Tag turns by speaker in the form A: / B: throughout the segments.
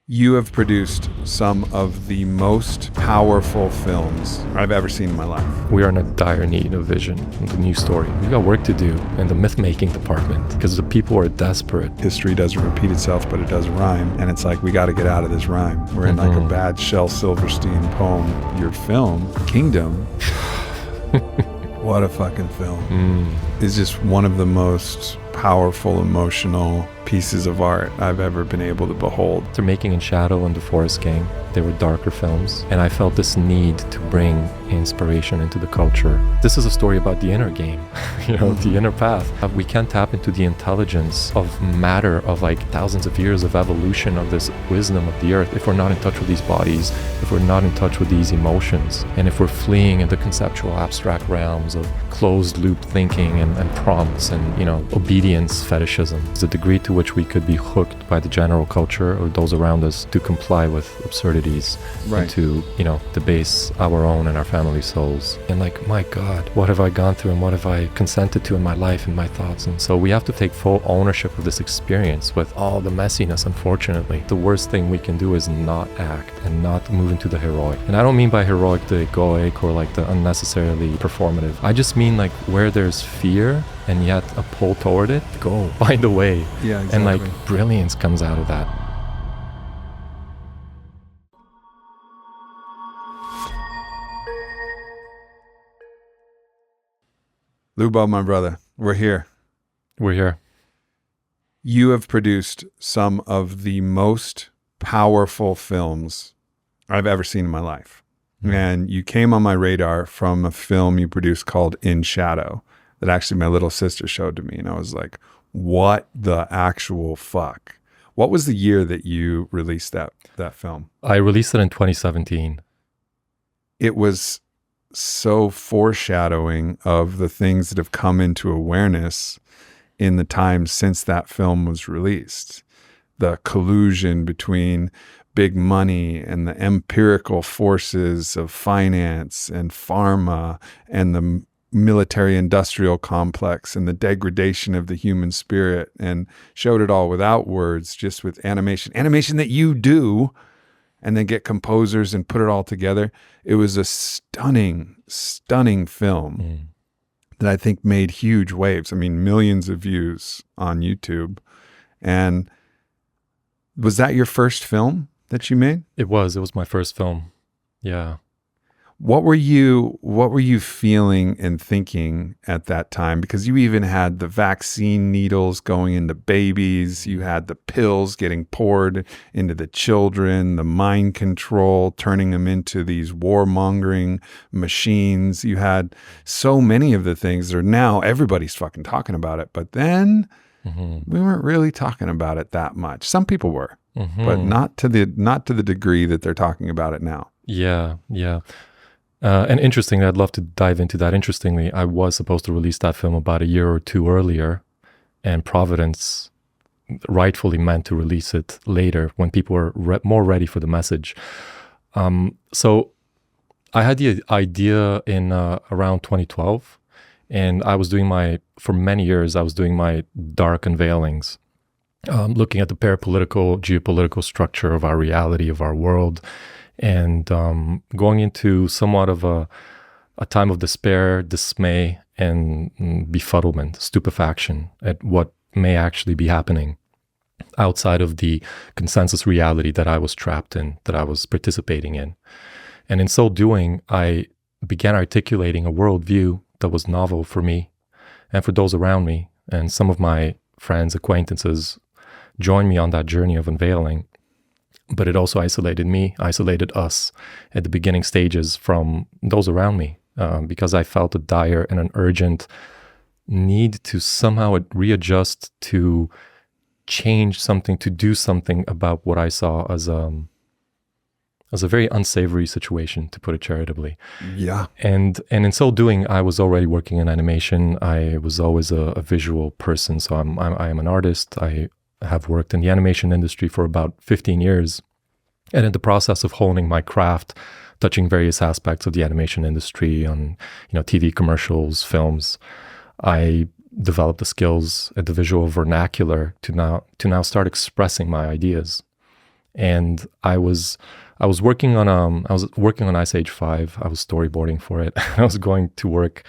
A: You have produced some of the most powerful films I've ever seen in my life.
B: We are in a dire need of vision, the new story. We got work to do in the myth-making department because the people are desperate.
A: History doesn't repeat itself, but it does rhyme. And it's like, we got to get out of this rhyme. We're in like a bad Shel Silverstein poem. Your film, Kingdom, what a fucking film. Is just one of the most powerful, emotional pieces of art I've ever been able to behold.
B: They're making In Shadow and The Forest Game. They were darker films, and I felt this need to bring inspiration into the culture. This is a story about the inner game, the inner path. We can't tap into the intelligence of matter, of like thousands of years of evolution, of this wisdom of the earth, if we're not in touch with these bodies, if we're not in touch with these emotions, and if we're fleeing into conceptual abstract realms of closed loop thinking and prompts and obedience fetishism. The degree to which we could be hooked by the general culture or those around us to comply with absurdities,
A: right,
B: and to debase our own and our family souls. And like, my God, what have I gone through and what have I consented to in my life and my thoughts? And so we have to take full ownership of this experience with all the messiness. Unfortunately, the worst thing we can do is not act and not move into the heroic. And I don't mean by heroic the egoic or like the unnecessarily performative. I just mean like where there's fear and yet a pull toward it, go find a way.
A: Yeah, exactly.
B: And like brilliance comes out of that.
A: Lubo, my brother, we're here.
B: We're here.
A: You have produced some of the most powerful films I've ever seen in my life. And you came on my radar from a film you produced called In Shadow that actually my little sister showed to me. And I was like, what the actual fuck? What was the year that you released that film?
B: I released it in 2017.
A: It was so foreshadowing of the things that have come into awareness in the time since that film was released. The collusion between big money and the empirical forces of finance and pharma and the military industrial complex and the degradation of the human spirit, and showed it all without words, just with animation that you do, and then get composers and put it all together. It was a stunning film that I think made huge waves. I mean, millions of views on YouTube. And was that your first film that you made?
B: It was my first film. Yeah.
A: What were you feeling and thinking at that time? Because you even had the vaccine needles going into babies. You had the pills getting poured into the children, the mind control, turning them into these warmongering machines. You had so many of the things that are now everybody's fucking talking about it. But then we weren't really talking about it that much. Some people were, but not to the degree that they're talking about it now.
B: Yeah. And interestingly, I'd love to dive into that. Interestingly, I was supposed to release that film about a year or two earlier, and Providence rightfully meant to release it later when people were more ready for the message. So I had the idea in around 2012, and for many years, I was doing my dark unveilings, looking at the parapolitical, geopolitical structure of our reality, of our world, and going into somewhat of a time of despair, dismay, and befuddlement, stupefaction at what may actually be happening outside of the consensus reality that I was trapped in, that I was participating in. And in so doing, I began articulating a worldview that was novel for me and for those around me. And some of my friends, acquaintances joined me on that journey of unveiling. But it also isolated us at the beginning stages from those around me, because I felt a dire and an urgent need to somehow readjust, to change something, to do something about what I saw as a very unsavory situation, to put it charitably.
A: Yeah.
B: And in so doing, I was already working in animation. I was always a visual person, so I am an artist. I have worked in the animation industry for about 15 years. And in the process of honing my craft, touching various aspects of the animation industry on, TV commercials, films, I developed the skills at the visual vernacular to now start expressing my ideas. And I was working on Ice Age 5. I was storyboarding for it. I was going to work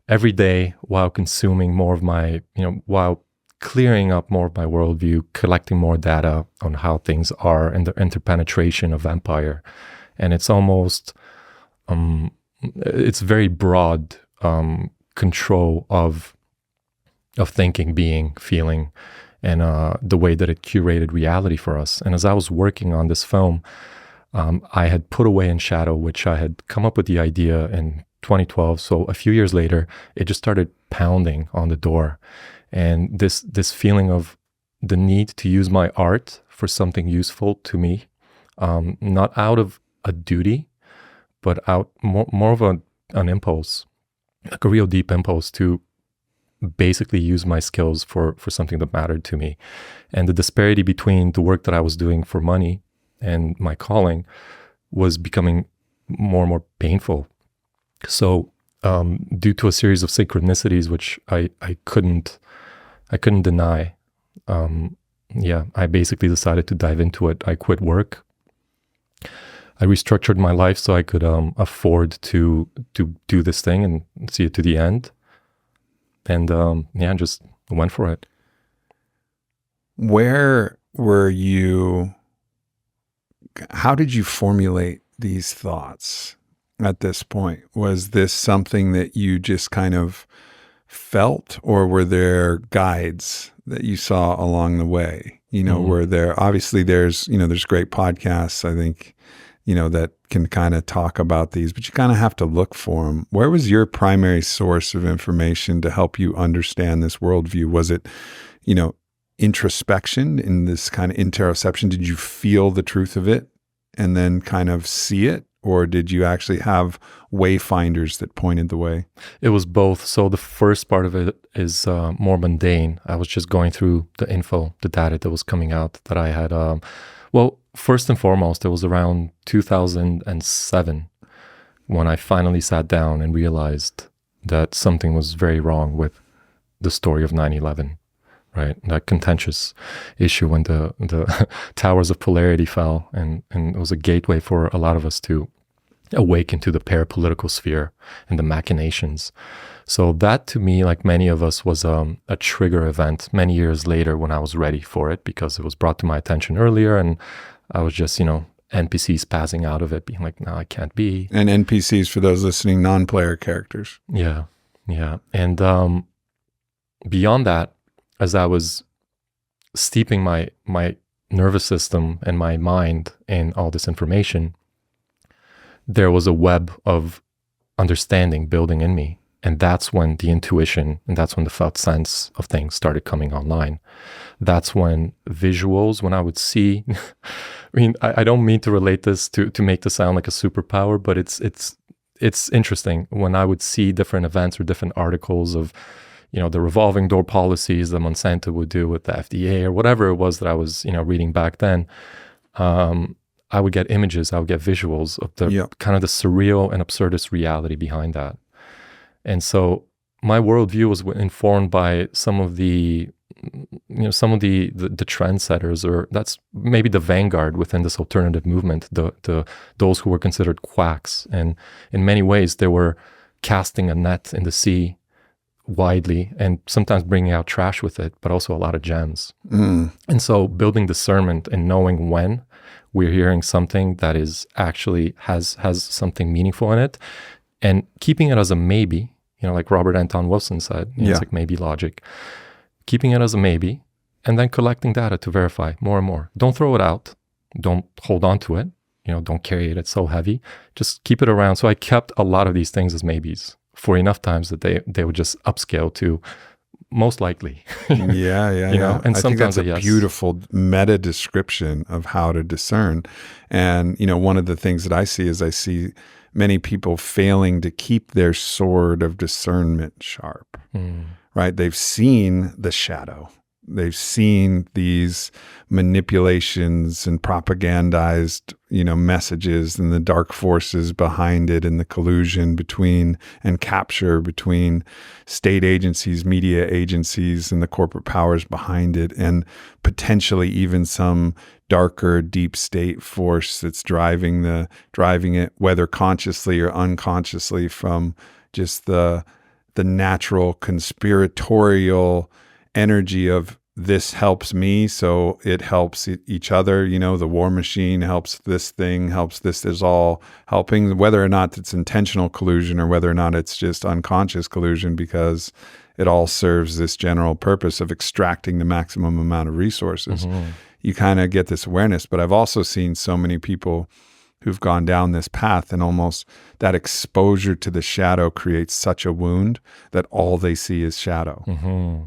B: every day while consuming more of my, while clearing up more of my worldview, collecting more data on how things are and the interpenetration of empire. And it's almost, it's very broad control of thinking, being, feeling, and the way that it curated reality for us. And as I was working on this film, I had put away In Shadow, which I had come up with the idea in 2012. So a few years later, it just started pounding on the door. And this feeling of the need to use my art for something useful to me, not out of a duty, but out more of an impulse, like a real deep impulse to basically use my skills for something that mattered to me. And the disparity between the work that I was doing for money and my calling was becoming more and more painful. So due to a series of synchronicities, which I couldn't deny, I basically decided to dive into it. I quit work. I restructured my life so I could afford to do this thing and see it to the end. And just went for it.
A: Where were you? How did you formulate these thoughts at this point? Was this something that you just kind of felt, or were there guides that you saw along the way? Were there, obviously there's great podcasts, I think, that can kind of talk about these, but you kind of have to look for them. Where was your primary source of information to help you understand this worldview? Was it, introspection, in this kind of interoception? Did you feel the truth of it and then kind of see it? Or did you actually have wayfinders that pointed the way?
B: It was both. So the first part of it is more mundane. I was just going through the info, the data that was coming out that I had. First and foremost, it was around 2007 when I finally sat down and realized that something was very wrong with the story of 9/11, right? That contentious issue when the towers of polarity fell, and it was a gateway for a lot of us to awaken to the parapolitical sphere and the machinations. So that, to me, like many of us, was a trigger event many years later when I was ready for it, because it was brought to my attention earlier, and I was just, NPCs passing out of it, being like, no, I can't be.
A: And NPCs, for those listening, non-player characters.
B: Yeah. And beyond that, as I was steeping my nervous system and my mind in all this information, there was a web of understanding building in me. And that's when the intuition and that's when the felt sense of things started coming online. That's when visuals, when I would see, I don't mean to relate this to make this sound like a superpower, but it's interesting when I would see different events or different articles of, the revolving door policies that Monsanto would do with the FDA or whatever it was that I was, reading back then. I would get images, I would get visuals of the kind of the surreal and absurdist reality behind that. And so my worldview was informed by some of the trendsetters, or that's maybe the vanguard within this alternative movement, those who were considered quacks. And in many ways, they were casting a net in the sea widely and sometimes bringing out trash with it, but also a lot of gems. And so building discernment and knowing when we're hearing something that is actually has something meaningful in it, and keeping it as a maybe, like Robert Anton Wilson said, it's like maybe logic. Keeping it as a maybe, and then collecting data to verify more and more. Don't throw it out. Don't hold on to it. Don't carry it. It's so heavy. Just keep it around. So I kept a lot of these things as maybes for enough times that they would just upscale to most likely.
A: Yeah.
B: And
A: I think that's a beautiful meta description of how to discern. And, one of the things that I see many people failing to keep their sword of discernment sharp, right? They've seen the shadow. They've seen these manipulations and propagandized, messages and the dark forces behind it and the collusion between and capture between state agencies, media agencies, and the corporate powers behind it, and potentially even some darker deep state force that's driving it, whether consciously or unconsciously, from just the natural conspiratorial energy of this helps me, so it helps each other. The war machine helps this thing, helps this, is all helping, whether or not it's intentional collusion or whether or not it's just unconscious collusion, because it all serves this general purpose of extracting the maximum amount of resources. You kind of get this awareness. But I've also seen so many people who've gone down this path, and almost that exposure to the shadow creates such a wound that all they see is shadow.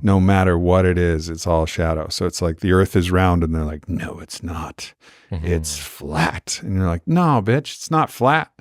A: No matter what it is, it's all shadow. So it's like the earth is round and they're like, no, it's not. It's flat. And you're like, no, bitch, it's not flat.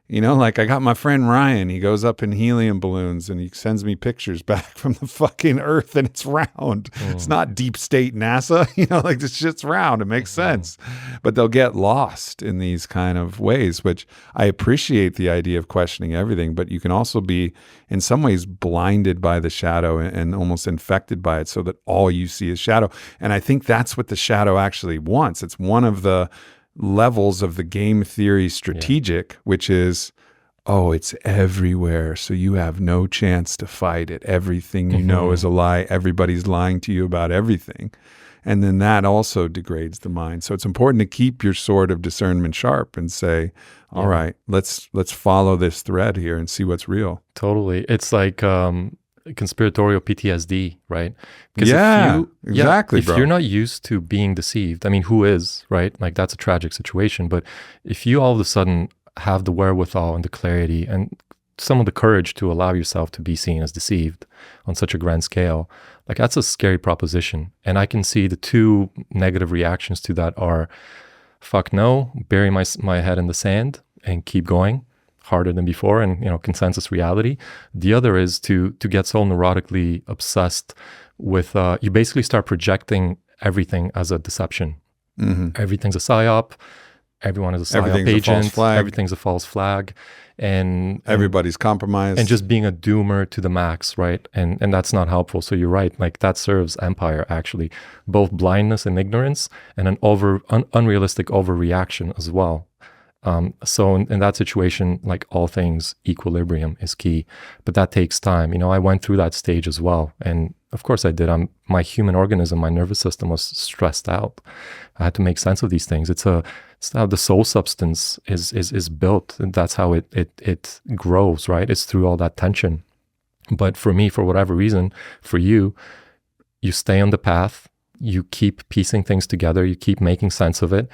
A: Like I got my friend Ryan, he goes up in helium balloons and he sends me pictures back from the fucking earth, and it's round. It's not deep state NASA, like this shit's round. It makes sense. But they'll get lost in these kind of ways, which I appreciate the idea of questioning everything, but you can also be in some ways blinded by the shadow and almost infected by it, so that all you see is shadow. And I think that's what the shadow actually wants. It's one of the levels of the game theory strategic, which is, it's everywhere, so you have no chance to fight it. Everything you know is a lie. Everybody's lying to you about everything. And then that also degrades the mind. So it's important to keep your sword of discernment sharp and say, all right, let's follow this thread here and see what's real.
B: Totally. It's like conspiratorial PTSD, right?
A: Exactly,
B: if
A: bro.
B: you're not used to being deceived, I mean, who is, right? Like that's a tragic situation. But if you all of a sudden have the wherewithal and the clarity and some of the courage to allow yourself to be seen as deceived on such a grand scale, like that's a scary proposition. And I can see the two negative reactions to that are, fuck no, bury my head in the sand and keep going harder than before, and consensus reality. The other is to get so neurotically obsessed with you basically start projecting everything as a deception. Everything's a psyop, everyone is a psyop agent, everything's a false flag, and
A: everybody's compromised,
B: and just being a doomer to the max, right? And that's not helpful. So you're right, like that serves empire actually, both blindness and ignorance, and an unrealistic overreaction as well. So in that situation, like all things, equilibrium is key, but that takes time. I went through that stage as well. And of course I did. My human organism, my nervous system was stressed out. I had to make sense of these things. It's how the soul substance is built. And that's how it grows, right? It's through all that tension. But for me, for whatever reason, for you stay on the path, you keep piecing things together, you keep making sense of it.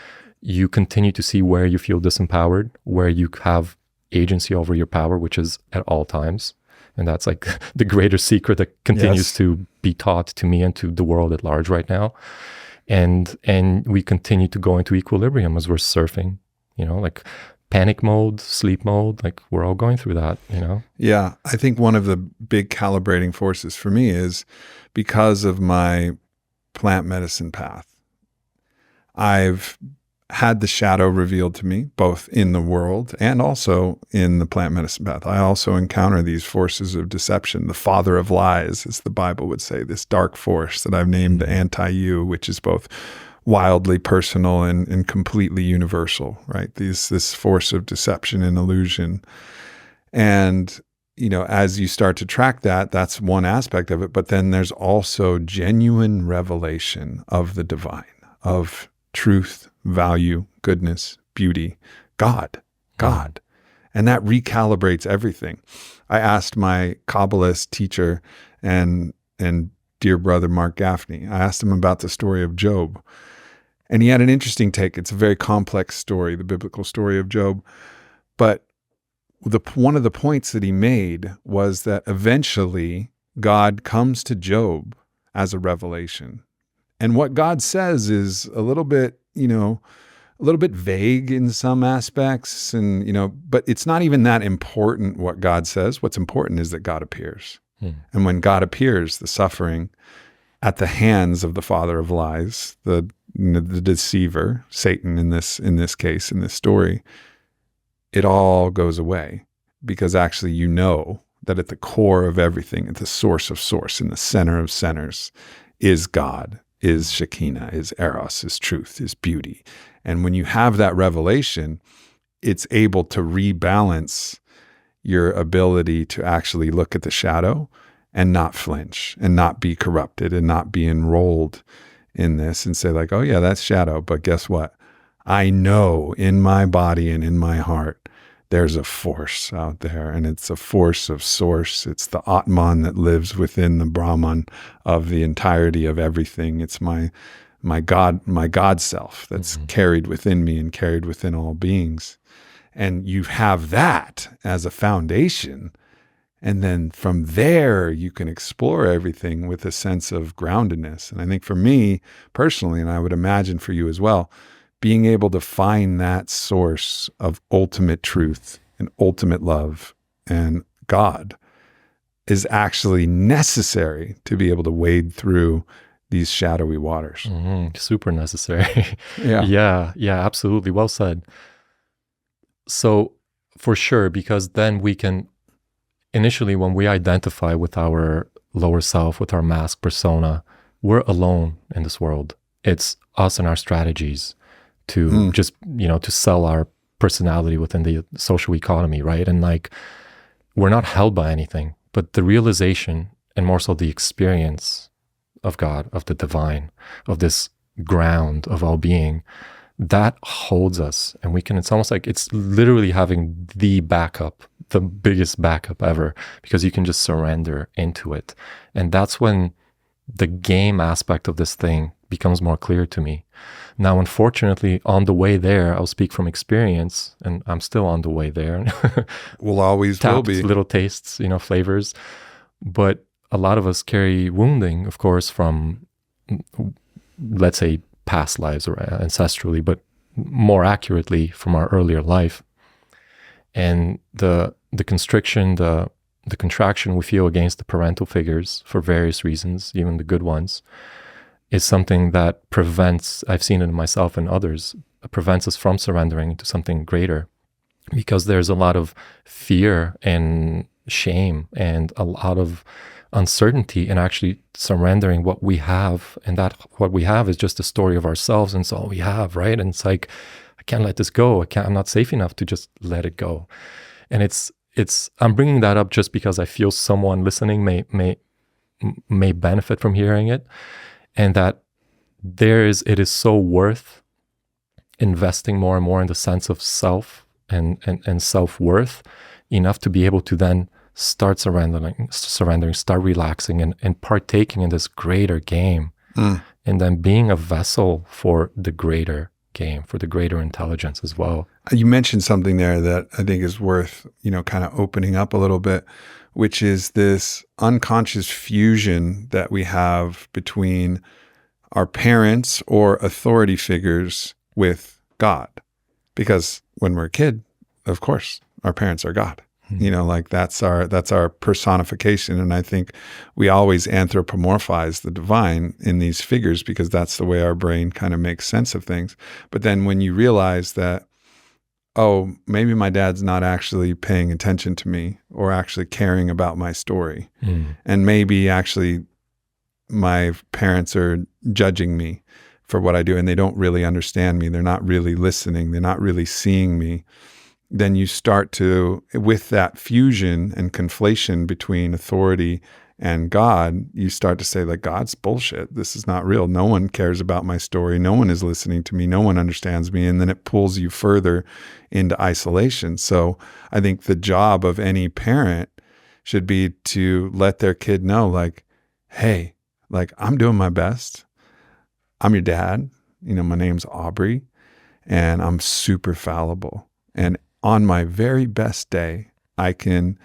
B: You continue to see where you feel disempowered, where you have agency over your power, which is at all times. And that's like the greater secret that continues to be taught to me and to the world at large right now. And we continue to go into equilibrium as we're surfing, like panic mode, sleep mode, like we're all going through that,
A: Yeah. I think one of the big calibrating forces for me is because of my plant medicine path, I've had the shadow revealed to me, both in the world and also in the plant medicine path. I also encounter these forces of deception, the father of lies, as the Bible would say, this dark force that I've named the anti-you, which is both wildly personal and completely universal, right? This force of deception and illusion. And, as you start to track that, that's one aspect of it. But then there's also genuine revelation of the divine, of truth, value, goodness, beauty, God. And that recalibrates everything. I asked my Kabbalist teacher and dear brother Mark Gaffney, I asked him about the story of Job. And he had an interesting take. It's a very complex story, the biblical story of Job. But one of the points that he made was that eventually God comes to Job as a revelation. And what God says is a little bit vague in some aspects, but it's not even that important what God says. What's important is that God appears. And when God appears, the suffering at the hands of the father of lies, the deceiver, Satan in this case, in this story, it all goes away, because actually that at the core of everything, at the source of source, in the center of centers, is God. is Shekinah, is Eros, is truth, is beauty. And when you have that revelation, it's able to rebalance your ability to actually look at the shadow and not flinch and not be corrupted and not be enrolled in this and say like, oh yeah, that's shadow. But guess what? I know in my body and in my heart, there's a force out there, and it's a force of source. It's the Atman that lives within the Brahman of the entirety of everything. It's my God self that's carried within me and carried within all beings. And you have that as a foundation. And then from there, you can explore everything with a sense of groundedness. And I think for me personally, and I would imagine for you as well, being able to find that source of ultimate truth and ultimate love and God is actually necessary to be able to wade through these shadowy waters.
B: Super necessary.
A: Yeah.
B: Yeah, absolutely. Well said. So for sure, because then we can, initially when we identify with our lower self, with our mask persona, we're alone in this world. It's us and our strategies to just, to sell our personality within the social economy, right? And like, we're not held by anything, but the realization and more so the experience of God, of the divine, of this ground of all being, that holds us. And we can, it's almost like it's literally having the backup, the biggest backup ever, because you can just surrender into it. And that's when the game aspect of this thing becomes more clear to me. Now, unfortunately, on the way there, I'll speak from experience, and I'm still on the way there.
A: Will always will be.
B: Little tastes, flavors. But a lot of us carry wounding, of course, from, let's say, past lives or ancestrally, but more accurately from our earlier life. And the constriction, the contraction we feel against the parental figures for various reasons, even the good ones, is something that prevents, I've seen it in myself and others, prevents us from surrendering to something greater, because there's a lot of fear and shame and a lot of uncertainty in actually surrendering what we have. And that what we have is just a story of ourselves, and it's all we have, right? And it's like, I can't let this go. I'm not safe enough to just let it go. And I'm bringing that up just because I feel someone listening may benefit from hearing it. And that it is so worth investing more and more in the sense of self and self-worth enough to be able to then start surrendering, start relaxing and partaking in this greater game. And then being a vessel for the greater game, for the greater intelligence as well.
A: You mentioned something there that I think is worth, kind of opening up a little bit, which is this unconscious fusion that we have between our parents or authority figures with God. Because when we're a kid, of course, our parents are God. Like that's our personification. And I think we always anthropomorphize the divine in these figures because that's the way our brain kind of makes sense of things. But then when you realize that, oh, maybe my dad's not actually paying attention to me or actually caring about my story. And maybe actually my parents are judging me for what I do and they don't really understand me. They're not really listening. They're not really seeing me. Then you start to, with that fusion and conflation between authority and God, you start to say, like, God's bullshit. This is not real. No one cares about my story. No one is listening to me. No one understands me. And then it pulls you further into isolation. So I think the job of any parent should be to let their kid know, like, hey, like, I'm doing my best. I'm your dad. My name's Aubrey, and I'm super fallible. And on my very best day, I can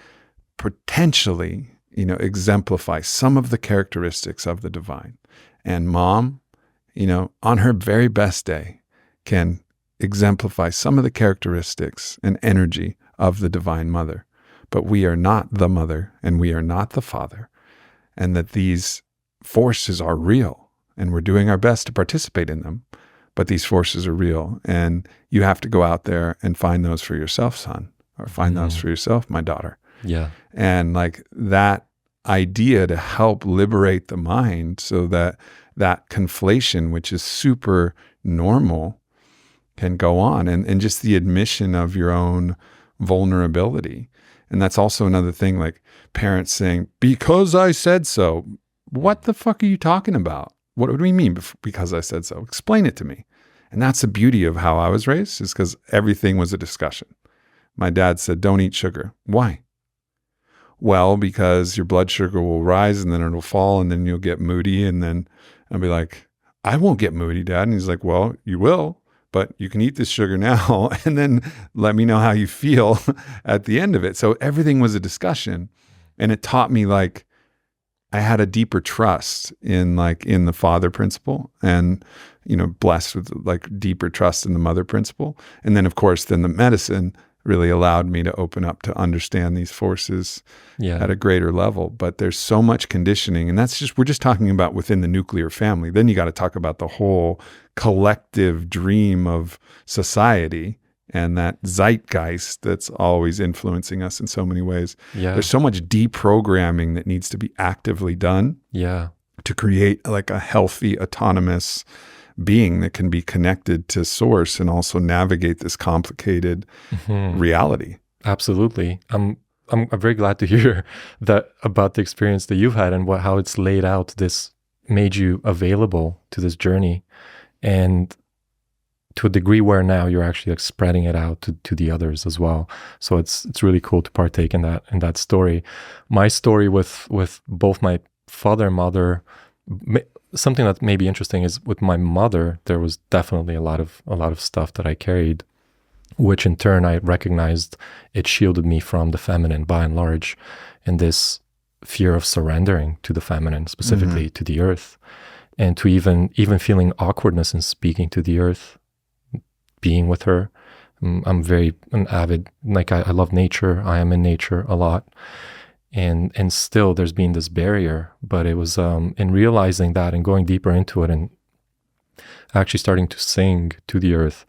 A: potentially exemplify some of the characteristics of the divine. And mom, on her very best day, can exemplify some of the characteristics and energy of the divine mother. But we are not the mother and we are not the father. And that these forces are real and we're doing our best to participate in them. But these forces are real. And you have to go out there and find those for yourself, son, or find those for yourself, my daughter.
B: Yeah.
A: And like that idea to help liberate the mind so that that conflation, which is super normal, can go on. And just the admission of your own vulnerability. And that's also another thing, like parents saying, because I said so. What the fuck are you talking about? What do you mean because I said so? Explain it to me. And that's the beauty of how I was raised, is because everything was a discussion. My dad said, don't eat sugar. Why? Well, because your blood sugar will rise and then it'll fall and then you'll get moody. And then I'll be like, I won't get moody, Dad. And he's like, well, you will, but you can eat this sugar now and then let me know how you feel at the end of it. So everything was a discussion. And it taught me, like, I had a deeper trust in the father principle, and, blessed with like deeper trust in the mother principle. And then of course, then the medicine really allowed me to open up to understand these forces at a greater level. But there's so much conditioning, and we're just talking about within the nuclear family. Then you got to talk about the whole collective dream of society and that zeitgeist that's always influencing us in so many ways.
B: Yeah.
A: There's so much deprogramming that needs to be actively done to create like a healthy, autonomous being that can be connected to source and also navigate this complicated reality.
B: Absolutely. I'm very glad to hear that about the experience that you've had and how it's laid out. This made you available to this journey, and to a degree where now you're actually like spreading it out to the others as well. So it's really cool to partake in that story. My story with both my father and mother, something that may be interesting is with my mother, there was definitely a lot of stuff that I carried, which in turn I recognized it shielded me from the feminine by and large, and this fear of surrendering to the feminine, specifically to the earth, and to even feeling awkwardness in speaking to the earth, being with her. I'm an avid, like I love nature. I am in nature a lot. And still there's been this barrier, but it was in realizing that and going deeper into it and actually starting to sing to the earth,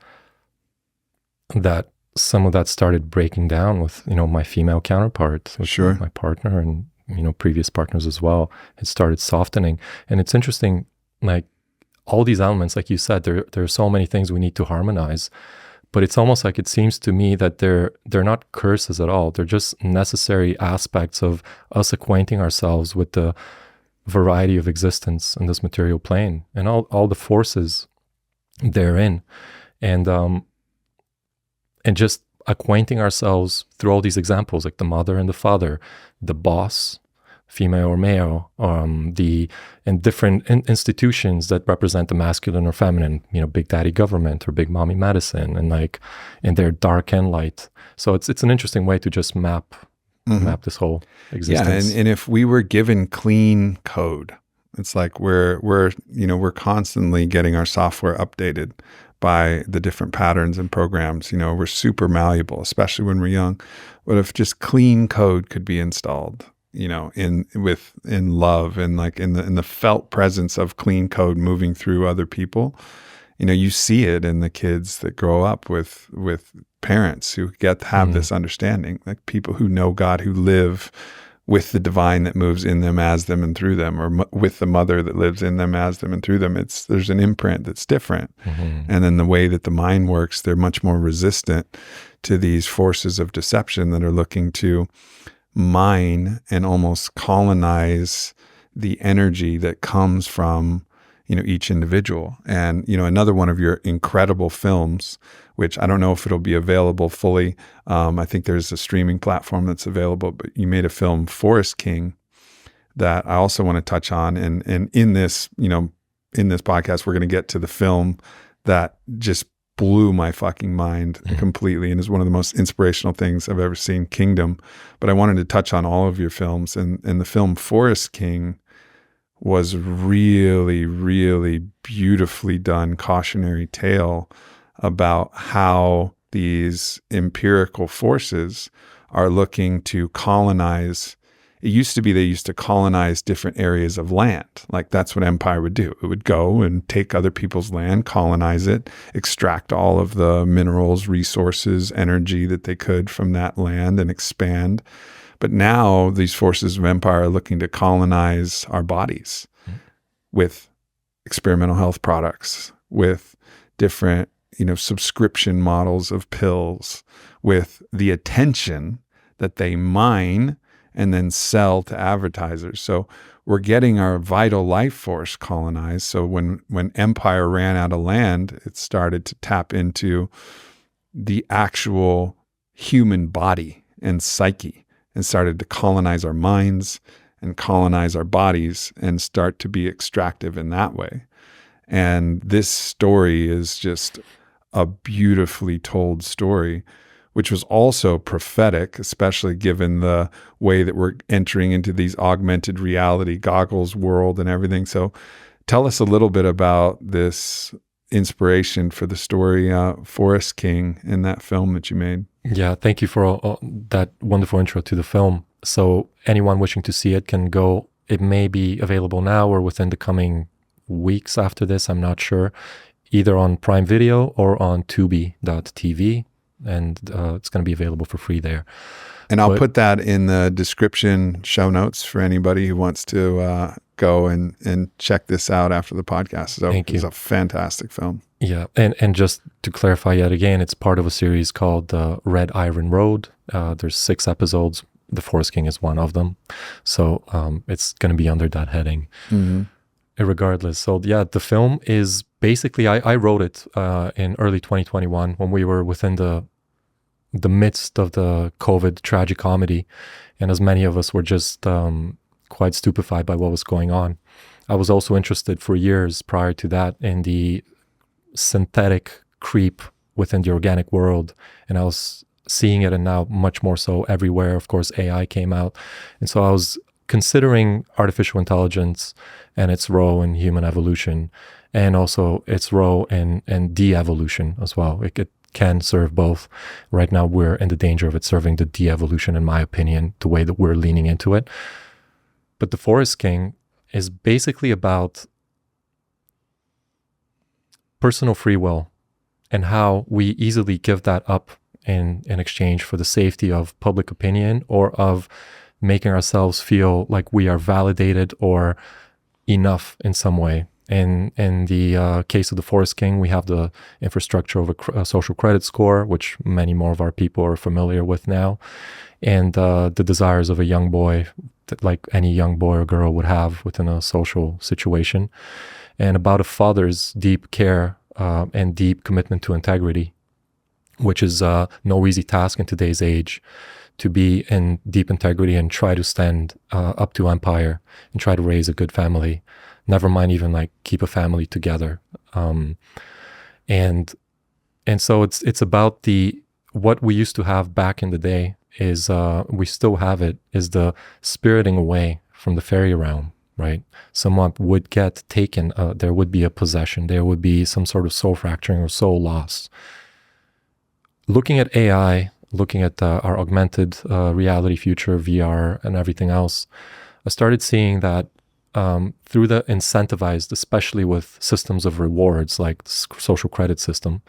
B: that some of that started breaking down with, my female counterparts, with my partner and, previous partners as well. It started softening. And it's interesting, like all these elements, like you said, there are so many things we need to harmonize. But it's almost like it seems to me that they're not curses at all. They're just necessary aspects of us acquainting ourselves with the variety of existence in this material plane and all the forces therein, and just acquainting ourselves through all these examples, like the mother and the father, the boss, female or male, and different institutions that represent the masculine or feminine, big daddy government or big mommy medicine, and like in their dark and light. So it's an interesting way to just map this whole existence.
A: Yeah, and if we were given clean code, it's like we're constantly getting our software updated by the different patterns and programs. We're super malleable, especially when we're young. But if just clean code could be installed, in love and like in the felt presence of clean code moving through other people, you see it in the kids that grow up with parents who get to have this understanding, like people who know God, who live with the divine that moves in them, as them, and through them, or with the mother that lives in them, as them, and through them. There's an imprint that's different. And then the way that the mind works, they're much more resistant to these forces of deception that are looking to mine and almost colonize the energy that comes from, each individual. And, another one of your incredible films, which I don't know if it'll be available fully. I think there's a streaming platform that's available, but you made a film, Forest King, that I also want to touch on. And in this, in this podcast, we're going to get to the film that just blew my fucking mind completely and is one of the most inspirational things I've ever seen, Kingdom. But I wanted to touch on all of your films. And the film Forest King was really, really beautifully done cautionary tale about how these empirical forces are looking to colonize. It used to be they used to colonize different areas of land. Like that's what empire would do. It would go and take other people's land, colonize it, extract all of the minerals, resources, energy that they could from that land and expand. But now these forces of empire are looking to colonize our bodies with experimental health products, with different, subscription models of pills, with the attention that they mine and then sell to advertisers. So we're getting our vital life force colonized. So when empire ran out of land, it started to tap into the actual human body and psyche, and started to colonize our minds and colonize our bodies and start to be extractive in that way. And this story is just a beautifully told story, which was also prophetic, especially given the way that we're entering into these augmented reality goggles world and everything. So tell us a little bit about this inspiration for the story, Forest King, in that film that you made.
B: Yeah, thank you for that wonderful intro to the film. So anyone wishing to see it can go. It may be available now or within the coming weeks after this, I'm not sure, either on Prime Video or on Tubi.tv, and it's going to be available for free there.
A: And I'll put that in the description show notes for anybody who wants to go and check this out after the podcast. So it's a fantastic film.
B: Yeah, and just to clarify yet again, it's part of a series called Red Iron Road. There's 6 episodes. The Forest King is one of them. So it's going to be under that heading. Mm-hmm. Regardless. So yeah, the film is basically, I wrote it in early 2021 when we were within the midst of the COVID tragic comedy. And as many of us were just quite stupefied by what was going on. I was also interested for years prior to that in the synthetic creep within the organic world. And I was seeing it, and now much more so everywhere. Of course, AI came out. And so I was considering artificial intelligence and its role in human evolution, and also its role in de-evolution as well. It can serve both. Right now, we're in the danger of it serving the de-evolution, in my opinion, the way that we're leaning into it. But The Forest King is basically about personal free will and how we easily give that up in exchange for the safety of public opinion, or of making ourselves feel like we are validated or enough in some way. In the case of The Forest King, we have the infrastructure of a social credit score, which many more of our people are familiar with now, and the desires of a young boy, that like any young boy or girl would have within a social situation, and about a father's deep care and deep commitment to integrity, which is no easy task in today's age, to be in deep integrity and try to stand up to empire and try to raise a good family. Never mind even like keep a family together. And so it's about what we used to have back in the day is we still have it, is the spiriting away from the fairy realm, right? Someone would get taken, there would be a possession, there would be some sort of soul fracturing or soul loss. Looking at AI, looking at our augmented reality future, VR, and everything else, I started seeing that through the incentivized, especially with systems of rewards like the social credit system,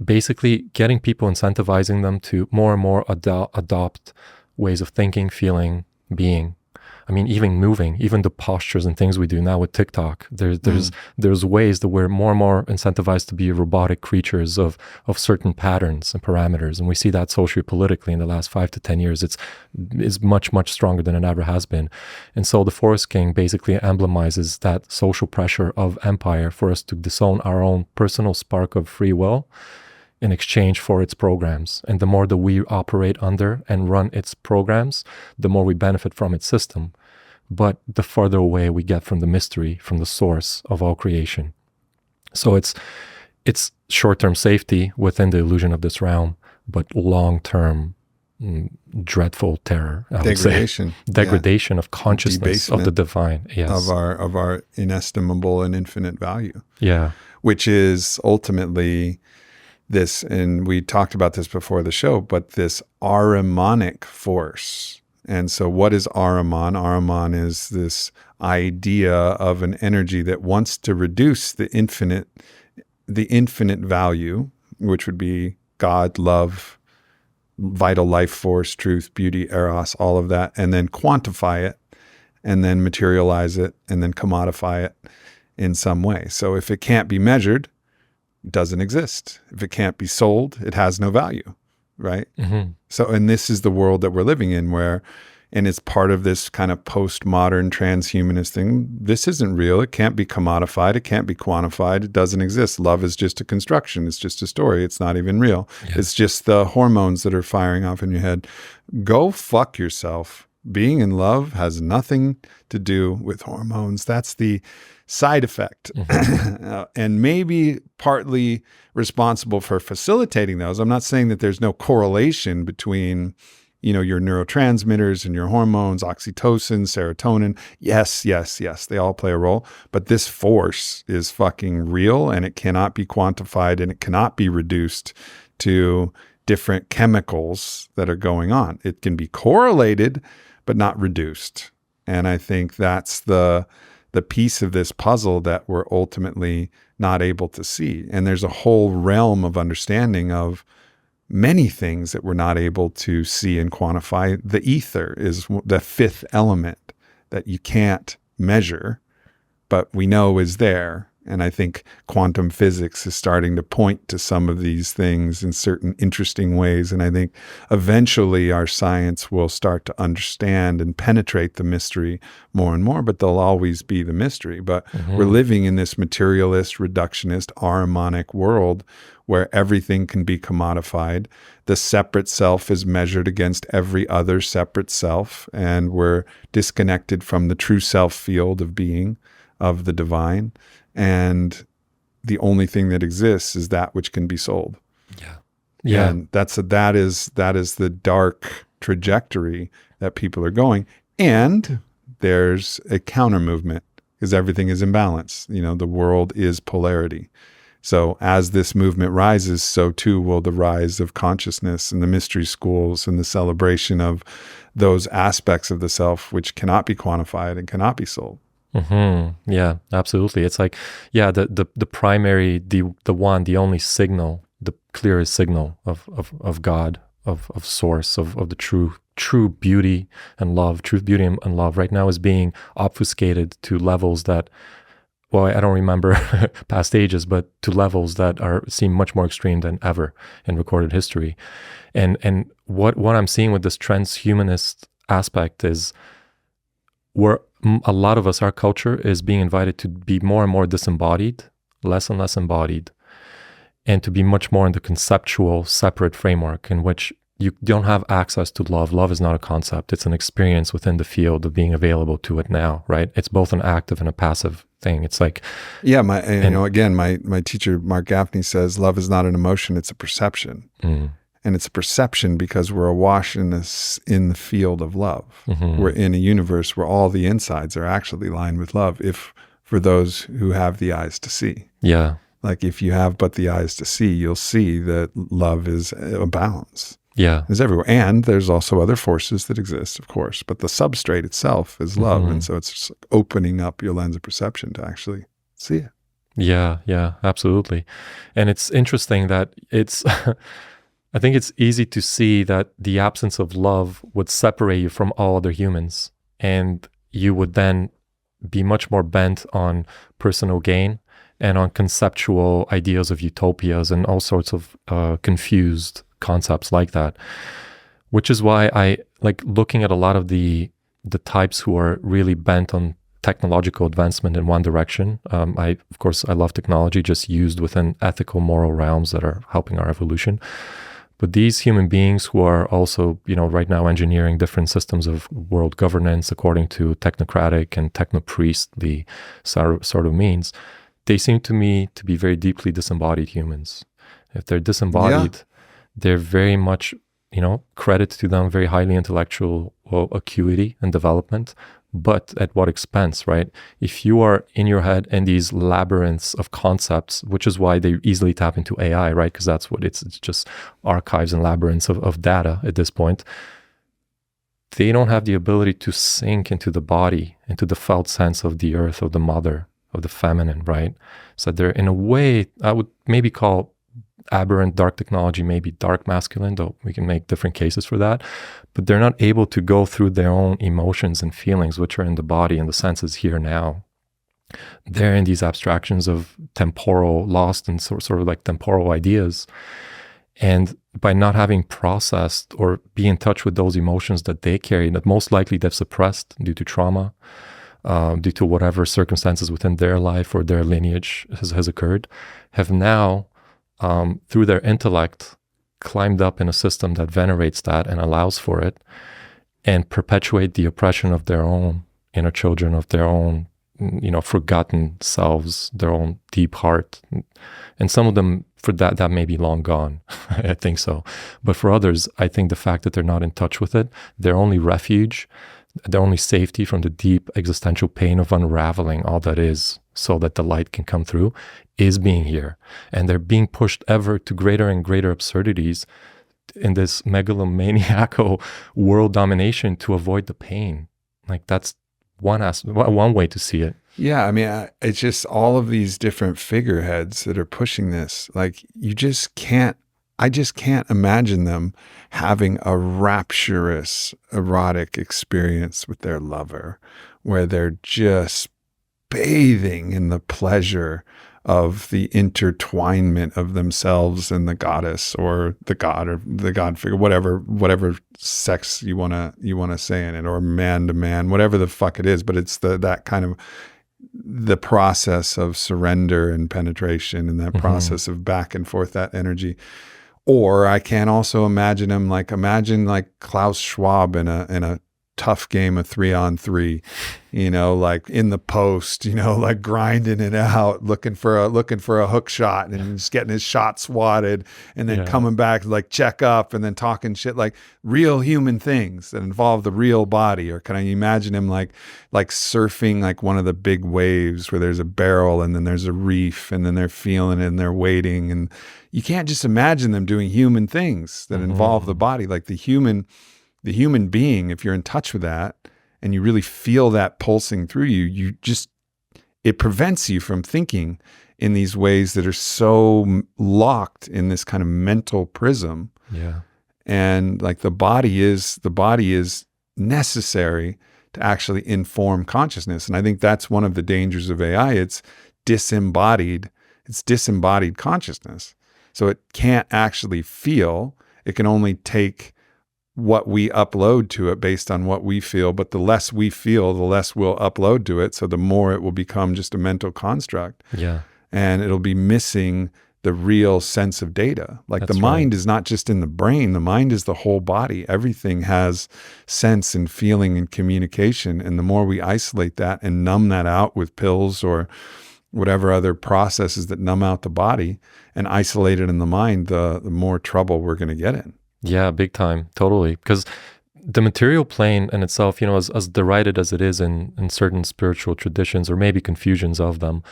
B: basically getting people, incentivizing them to more and more adopt ways of thinking, feeling, being. I mean, even moving, even the postures and things we do now with TikTok, there's ways that we're more and more incentivized to be robotic creatures of certain patterns and parameters. And we see that socially, politically in the last 5 to 10 years. It's much, much stronger than it ever has been. And so The Forest King basically emblemizes that social pressure of empire for us to disown our own personal spark of free will in exchange for its programs. And the more that we operate under and run its programs, the more we benefit from its system. But the farther away we get from the mystery, from the source of all creation. So it's short-term safety within the illusion of this realm, but long-term dreadful terror. Degradation of consciousness of the divine. Yes.
A: Of our inestimable and infinite value.
B: Yeah.
A: Which is ultimately this, and we talked about this before the show, but this Aramanic force. And so what is Araman? Araman is this idea of an energy that wants to reduce the infinite value, which would be God, love, vital life force, truth, beauty, eros, all of that, and then quantify it and then materialize it and then commodify it in some way. So if it can't be measured, it doesn't exist. If it can't be sold, it has no value, right? So, and this is the world that we're living in where, and it's part of this kind of postmodern transhumanist thing. This isn't real. It can't be commodified. It can't be quantified. It doesn't exist. Love is just a construction. It's just a story. It's not even real. Yeah. It's just the hormones that are firing off in your head. Go fuck yourself. Being in love has nothing to do with hormones. That's the side effect. And maybe partly responsible for facilitating those. I'm not saying that there's no correlation between, you know, your neurotransmitters and your hormones, oxytocin, serotonin. Yes, they all play a role. But this force is fucking real, and it cannot be quantified, and it cannot be reduced to different chemicals that are going on. It can be correlated, but not reduced. And I think that's the piece of this puzzle that we're ultimately not able to see. And there's a whole realm of understanding of many things that we're not able to see and quantify. The ether is the fifth element that you can't measure, but we know is there. And I think quantum physics is starting to point to some of these things in certain interesting ways. And I think eventually our science will start to understand and penetrate the mystery more and more, but there'll always be the mystery. But we're living in this materialist, reductionist, Aramanic world where everything can be commodified. The separate self is measured against every other separate self, and we're disconnected from the true self field of being, of the divine. And the only thing that exists is that which can be sold. Yeah. And that is the dark trajectory that people are going. And there's a counter movement because everything is imbalance. You know, the world is polarity. So as this movement rises, so too will the rise of consciousness and the mystery schools and the celebration of those aspects of the self which cannot be quantified and cannot be sold.
B: Yeah, absolutely. It's like, the primary, the only signal, the clearest signal of God, of source, of the true beauty and love, truth, beauty and love right now is being obfuscated to levels that, well, I don't remember past ages, but to levels that seem much more extreme than ever in recorded history. And what I'm seeing with this transhumanist aspect is where a lot of us, our culture is being invited to be more and more disembodied, less and less embodied, and to be much more in the conceptual, separate framework in which you don't have access to love. Love is not a concept. It's an experience within the field of being available to it now, right? It's both an active and a passive thing. It's like... Yeah, my
A: teacher, Mark Gaffney, says love is not an emotion, it's a perception. And it's a perception because we're awash in the field of love. We're in a universe where all the insides are actually lined with love, if for those who have the eyes to see.
B: Yeah.
A: Like if you have but the eyes to see, you'll see that love abounds.
B: Yeah.
A: It's everywhere. And there's also other forces that exist, of course, but the substrate itself is love. And so it's just opening up your lens of perception to actually see it.
B: Yeah, absolutely. And it's interesting that it's... I think it's easy to see that the absence of love would separate you from all other humans, and you would then be much more bent on personal gain and on conceptual ideas of utopias and all sorts of confused concepts like that, which is why I like looking at a lot of the types who are really bent on technological advancement in one direction. I love technology just used within ethical, moral realms that are helping our evolution. But these human beings who are also, right now engineering different systems of world governance according to technocratic and techno-priestly sort of means, they seem to me to be very deeply disembodied humans. If they're disembodied, they're very much, credit to them, very highly intellectual acuity and development. But at what expense, right? If you are in your head in these labyrinths of concepts, which is why they easily tap into AI, right? Because that's what it's just archives and labyrinths of data at this point. They don't have the ability to sink into the body, into the felt sense of the earth, of the mother, of the feminine, right? So they're in a way, I would maybe call aberrant dark technology may be dark masculine, though we can make different cases for that, but they're not able to go through their own emotions and feelings, which are in the body and the senses here now. They're in these abstractions of temporal, lost and sort of like temporal ideas. And by not having processed or be in touch with those emotions that they carry, that most likely they've suppressed due to trauma, due to whatever circumstances within their life or their lineage has occurred, have now, through their intellect, climbed up in a system that venerates that and allows for it, and perpetuate the oppression of their own inner children, of their own, forgotten selves, their own deep heart. And some of them, for that may be long gone. I think so. But for others, I think the fact that they're not in touch with it, their only refuge, their only safety from the deep existential pain of unraveling all that is so that the light can come through, is being here. And they're being pushed ever to greater and greater absurdities in this megalomaniacal world domination to avoid the pain. Like that's one way to see it.
A: Yeah, I mean, it's just all of these different figureheads that are pushing this. Like, I just can't imagine them having a rapturous, erotic experience with their lover, where they're just bathing in the pleasure of the intertwinement of themselves and the goddess or the god figure, whatever sex you wanna say in it, or man to man, whatever the fuck it is. But it's that kind of the process of surrender and penetration, and that process of back and forth, that energy. Or I can also imagine him imagine Klaus Schwab in a tough game of 3-on-3, like in the post, like grinding it out, looking for a hook shot, and just getting his shot swatted, and then coming back like check up, and then talking shit, like real human things that involve the real body. Or can I imagine him like surfing like one of the big waves where there's a barrel and then there's a reef, and then they're feeling it and they're waiting, and you can't just imagine them doing human things that involve the body. Like the human being, if you're in touch with that and you really feel that pulsing through you, it prevents you from thinking in these ways that are so locked in this kind of mental prism.
B: Yeah. And
A: like the body is necessary to actually inform consciousness. And I think that's one of the dangers of AI. It's disembodied consciousness. So it can't actually feel. It can only take what we upload to it based on what we feel. But the less we feel, the less we'll upload to it. So the more it will become just a mental construct.
B: Yeah.
A: And it'll be missing the real sense of data. Like the mind is not just in the brain. The mind is the whole body. Everything has sense and feeling and communication. And the more we isolate that and numb that out with pills or whatever other processes that numb out the body and isolate it in the mind, the more trouble we're going to get in.
B: Yeah, big time. Totally. Because the material plane in itself, as derided as it is in certain spiritual traditions, or maybe confusions of them,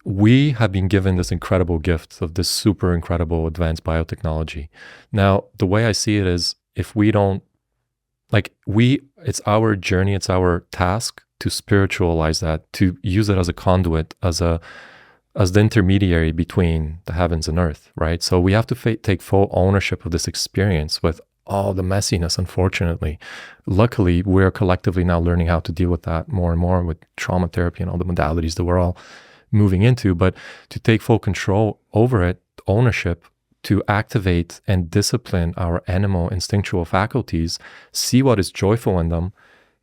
B: we have been given this incredible gift of this super incredible advanced biotechnology. Now, the way I see it is, if we don't, it's our journey, it's our task to spiritualize that, to use it as a conduit, as the intermediary between the heavens and earth, right? So we have to take full ownership of this experience with all the messiness, unfortunately. Luckily, we're collectively now learning how to deal with that more and more with trauma therapy and all the modalities that we're all moving into. But to take full control over it, ownership, to activate and discipline our animal instinctual faculties, see what is joyful in them,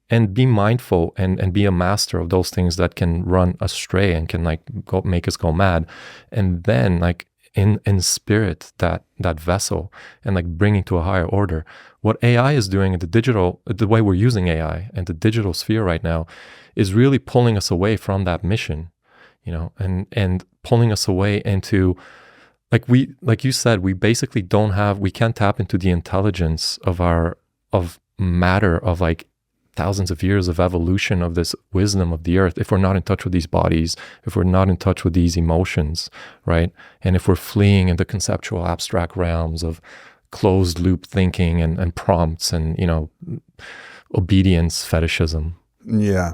B: and be mindful and be a master of those things that can run astray and can make us go mad. And then in spirit, that vessel, and bringing to a higher order. What AI is doing in the way we're using AI and the digital sphere right now is really pulling us away from that mission, and pulling us away into, like you said, we basically we can't tap into the intelligence of matter, of thousands of years of evolution of this wisdom of the earth, if we're not in touch with these bodies, if we're not in touch with these emotions, right? And if we're fleeing into conceptual abstract realms of closed loop thinking and prompts and, obedience fetishism.
A: Yeah.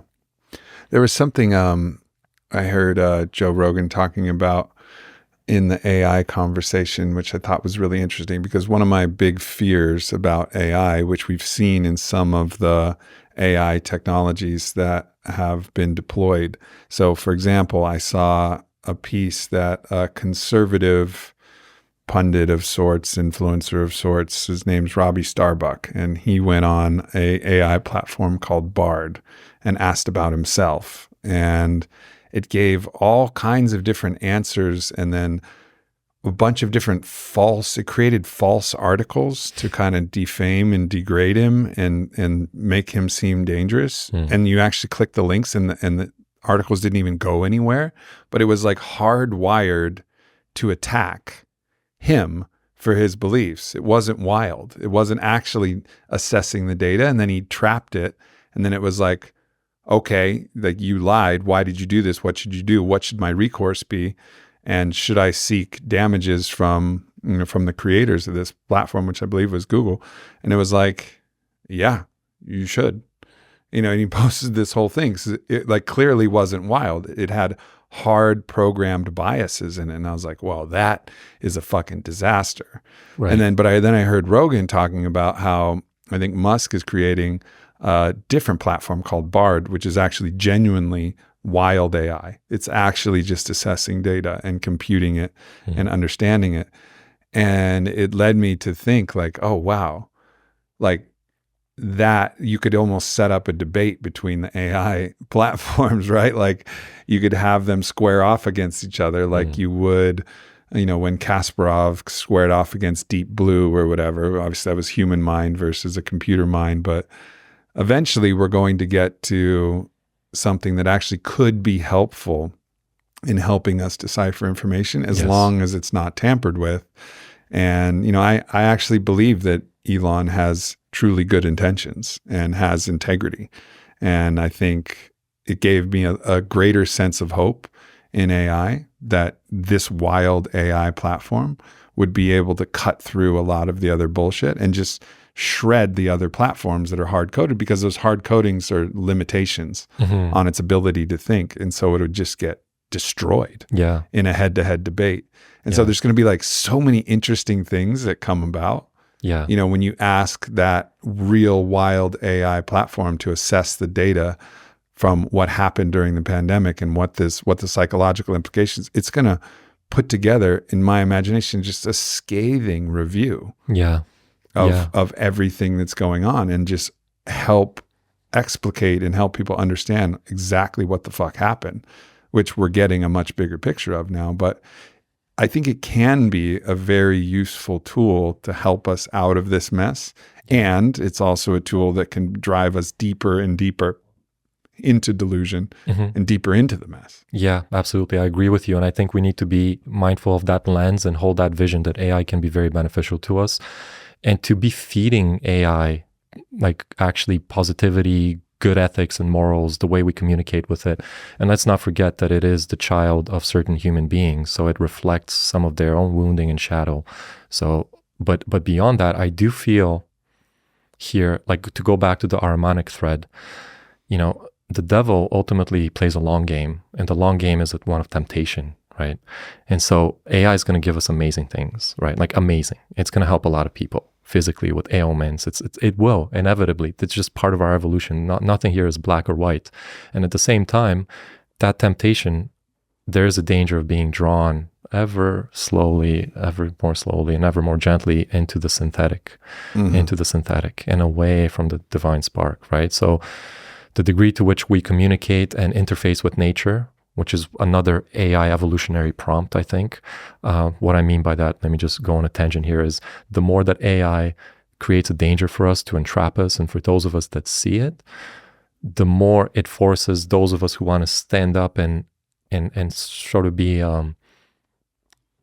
A: There was something I heard Joe Rogan talking about in the AI conversation, which I thought was really interesting, because one of my big fears about AI, which we've seen in some of the AI technologies that have been deployed. So, for example, I saw a piece that a conservative pundit of sorts, influencer of sorts, his name's Robbie Starbuck, and he went on a AI platform called Bard and asked about himself. And it gave all kinds of different answers, and then a bunch of different it created false articles to kind of defame and degrade him and make him seem dangerous. And you actually click the links and the articles didn't even go anywhere, but it was like hardwired to attack him for his beliefs. It wasn't wild. It wasn't actually assessing the data. And then he trapped it. And then it was like, okay, like, you lied. Why did you do this? What should you do? What should my recourse be? And should I seek damages from the creators of this platform, which I believe was Google? And it was like, yeah, you should. And he posted this whole thing. So it like clearly wasn't wild. It had hard programmed biases in it. And I was like, well, that is a fucking disaster. Right. And then I heard Rogan talking about how I think Musk is creating a different platform called Bard, which is actually genuinely wild AI. It's actually just assessing data and computing it and understanding it. And it led me to think like, oh, wow, like that you could almost set up a debate between the AI platforms, right? Like you could have them square off against each other like you would, when Kasparov squared off against Deep Blue or whatever. Obviously that was human mind versus a computer mind, but eventually we're going to get to something that actually could be helpful in helping us decipher information as long as it's not tampered with. And, I actually believe that Elon has truly good intentions and has integrity. And I think it gave me a greater sense of hope in AI that this wild AI platform would be able to cut through a lot of the other bullshit and just shred the other platforms that are hard-coded, because those hard codings are limitations on its ability to think. And so it would just get destroyed in a head-to-head debate. And so there's going to be like so many interesting things that come about. Yeah. When you ask that real wild AI platform to assess the data from what happened during the pandemic and what the psychological implications, it's going to put together, in my imagination, just a scathing review. Of everything that's going on, and just help explicate and help people understand exactly what the fuck happened, which we're getting a much bigger picture of now. But I think it can be a very useful tool to help us out of this mess. And it's also a tool that can drive us deeper and deeper into delusion and deeper into the mess. Yeah, absolutely. I agree with you. And I think we need to be mindful of that lens and hold that vision that AI can be very beneficial to us. And to be feeding AI, like actually positivity, good ethics and morals, the way we communicate with it. And let's not forget that it is the child of certain human beings. So it reflects some of their own wounding and shadow. So, but beyond that, I do feel here, like to go back to the Aramanic thread, the devil ultimately plays a long game, and the long game is one of temptation. Right. And so AI is going to give us amazing things, right? Like amazing. It's going to help a lot of people physically with ailments. It will inevitably. It's just part of our evolution. Nothing here is black or white. And at the same time, that temptation, there is a danger of being drawn ever more slowly and ever more gently into the synthetic and away from the divine spark, right? So the degree to which we communicate and interface with nature, which is another AI evolutionary prompt, I think. What I mean by that, let me just go on a tangent here, is the more that AI creates a danger for us to entrap us, and for those of us that see it, the more it forces those of us who want to stand up and sort of be, I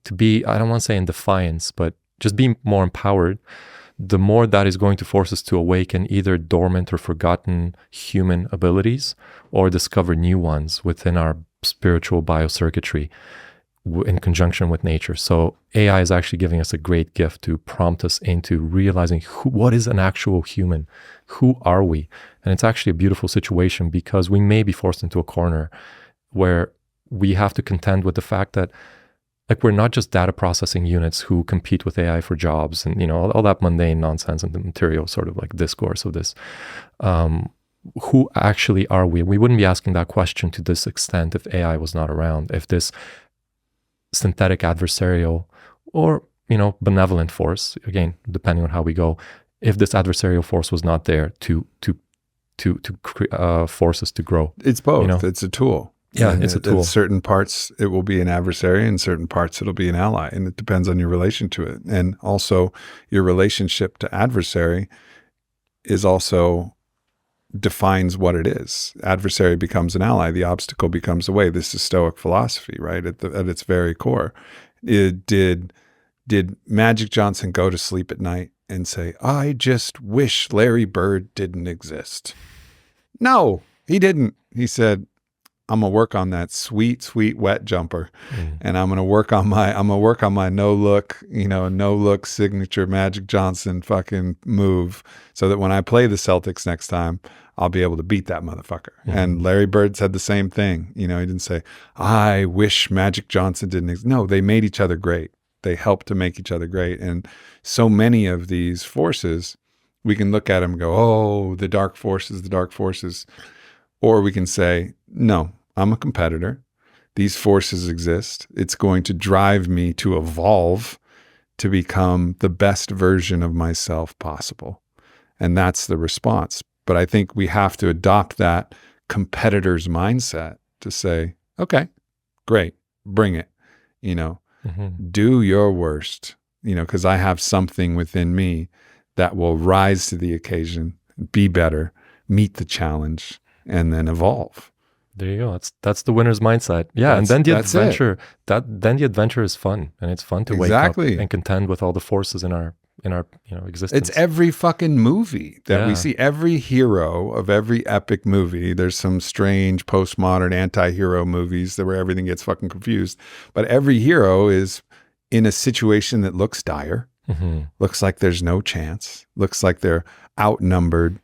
A: don't want to say in defiance, but just be more empowered, the more that is going to force us to awaken either dormant or forgotten human abilities or discover new ones within our spiritual biocircuitry in conjunction with nature. So AI is actually giving us a great gift to prompt us into realizing what is an actual human? Who are we? And it's actually a beautiful situation, because we may be forced into a corner where we have to contend with the fact that
B: like we're not just data processing units who compete with AI for jobs and, all that mundane nonsense and the material sort of like discourse of this. Who actually are we? We wouldn't be asking that question to this extent if AI was not around, if this synthetic adversarial or, benevolent force, again, depending on how we go, if this adversarial force was not there to force us to grow.
A: It's both. It's a tool.
B: Yeah,
A: and
B: it's a tool.
A: In certain parts, it will be an adversary. In certain parts, it'll be an ally. And it depends on your relation to it. And also, your relationship to adversary is also defines what it is. Adversary becomes an ally. The obstacle becomes a way. This is Stoic philosophy, right? At its very core. Did Magic Johnson go to sleep at night and say, I just wish Larry Bird didn't exist? No, he didn't. He said, I'm gonna work on that sweet, sweet wet jumper, and I'm gonna work on my no look signature Magic Johnson fucking move, so that when I play the Celtics next time, I'll be able to beat that motherfucker. And Larry Bird said the same thing. He didn't say, I wish Magic Johnson didn't exist. No, they made each other great. They helped to make each other great. And so many of these forces, we can look at them and go, oh, the dark forces. Or we can say, no, I'm a competitor. These forces exist. It's going to drive me to evolve to become the best version of myself possible. And that's the response. But I think we have to adopt that competitor's mindset to say, okay, great, bring it, do your worst, because I have something within me that will rise to the occasion, be better, meet the challenge, and then evolve.
B: There you go. That's the winner's mindset. Yeah, and then the adventure is fun, and it's fun to wake up and contend with all the forces in our existence.
A: It's every fucking movie that we see. Every hero of every epic movie. There's some strange postmodern anti-hero movies where everything gets fucking confused, but every hero is in a situation that looks dire. Looks like there's no chance. Looks like they're outnumbered.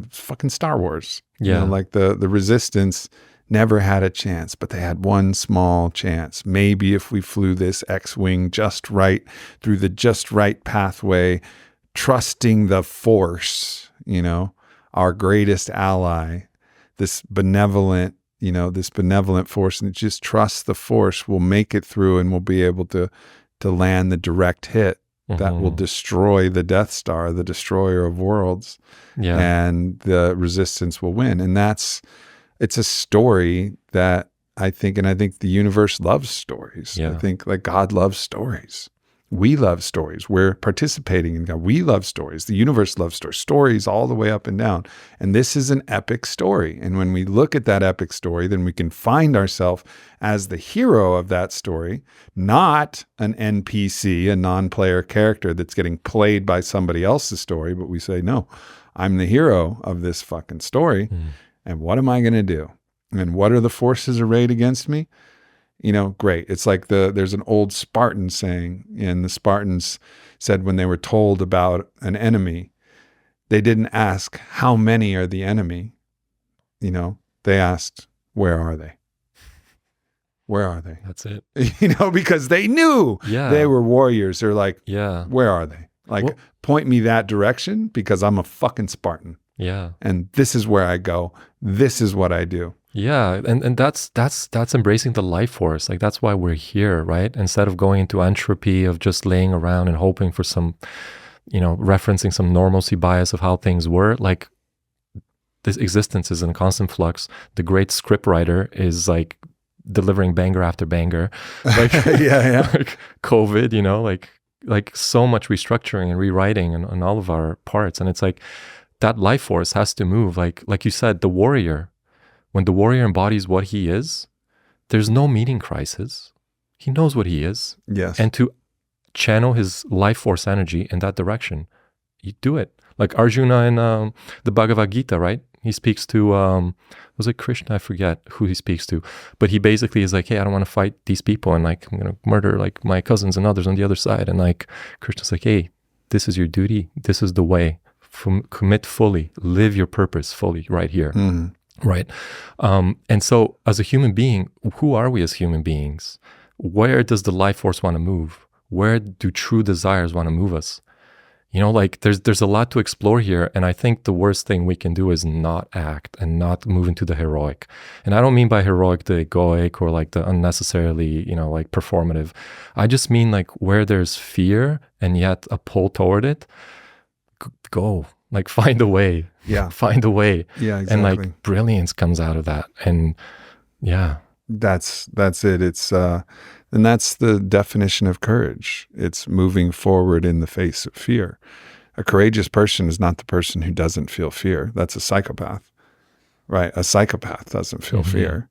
A: Fucking Star Wars. Like the Resistance never had a chance, but they had one small chance. Maybe if we flew this X-Wing just right through the just right pathway, trusting the Force, our greatest ally, this benevolent force, and just trust the Force, we'll make it through and we'll be able to land the direct hit that will destroy the Death Star, the destroyer of worlds, and the Resistance will win. And it's a story that I think the universe loves stories. I think like God loves stories. We love stories. We're participating in God. We love stories. The universe loves stories all the way up and down. And this is an epic story. And when we look at that epic story, then we can find ourselves as the hero of that story, not an NPC, a non-player character that's getting played by somebody else's story. But we say, no, I'm the hero of this fucking story. And what am I going to do? And what are the forces arrayed against me? Great. It's like there's an old Spartan saying, and the Spartans said when they were told about an enemy, they didn't ask how many are the enemy. They asked, where are they? Where are they?
B: That's it.
A: Because they knew they were warriors. They're like, where are they? Like, point me that direction because I'm a fucking Spartan.
B: Yeah.
A: And this is where I go. This is what I do.
B: Yeah. And that's embracing the life force. Like that's why we're here, right? Instead of going into entropy of just laying around and hoping for some, referencing some normalcy bias of how things were, like this existence is in constant flux. The great script writer is like delivering banger after banger. Like like COVID, like so much restructuring and rewriting on all of our parts. And it's like that life force has to move. Like you said, the warrior, when the warrior embodies what he is, there's no meeting crisis. He knows what he is.
A: Yes.
B: And to channel his life force energy in that direction, you do it. Like Arjuna in the Bhagavad Gita, right? He speaks to, was it Krishna? I forget who he speaks to. But he basically is like, hey, I don't want to fight these people. And like, I'm going to murder like my cousins and others on the other side. And like, Krishna's like, hey, this is your duty. This is the way. Commit fully. Live your purpose fully right here. Right. And so as a human being, who are we as human beings? where does the life force want to move? Where do true desires want to move us? You know, like there's a lot to explore here. And I think the worst thing we can do is not act and not move into the heroic. And I don't mean by heroic the egoic or like the unnecessarily, you know, like performative. I just mean like where there's fear and yet a pull toward it, go. Like find a way.
A: Yeah.
B: Find a way.
A: Yeah, exactly.
B: And like brilliance comes out of that. And yeah.
A: That's it. It's and that's the definition of courage. It's moving forward in the face of fear. A courageous person is not the person who doesn't feel fear. That's a psychopath, right? A psychopath doesn't feel fear,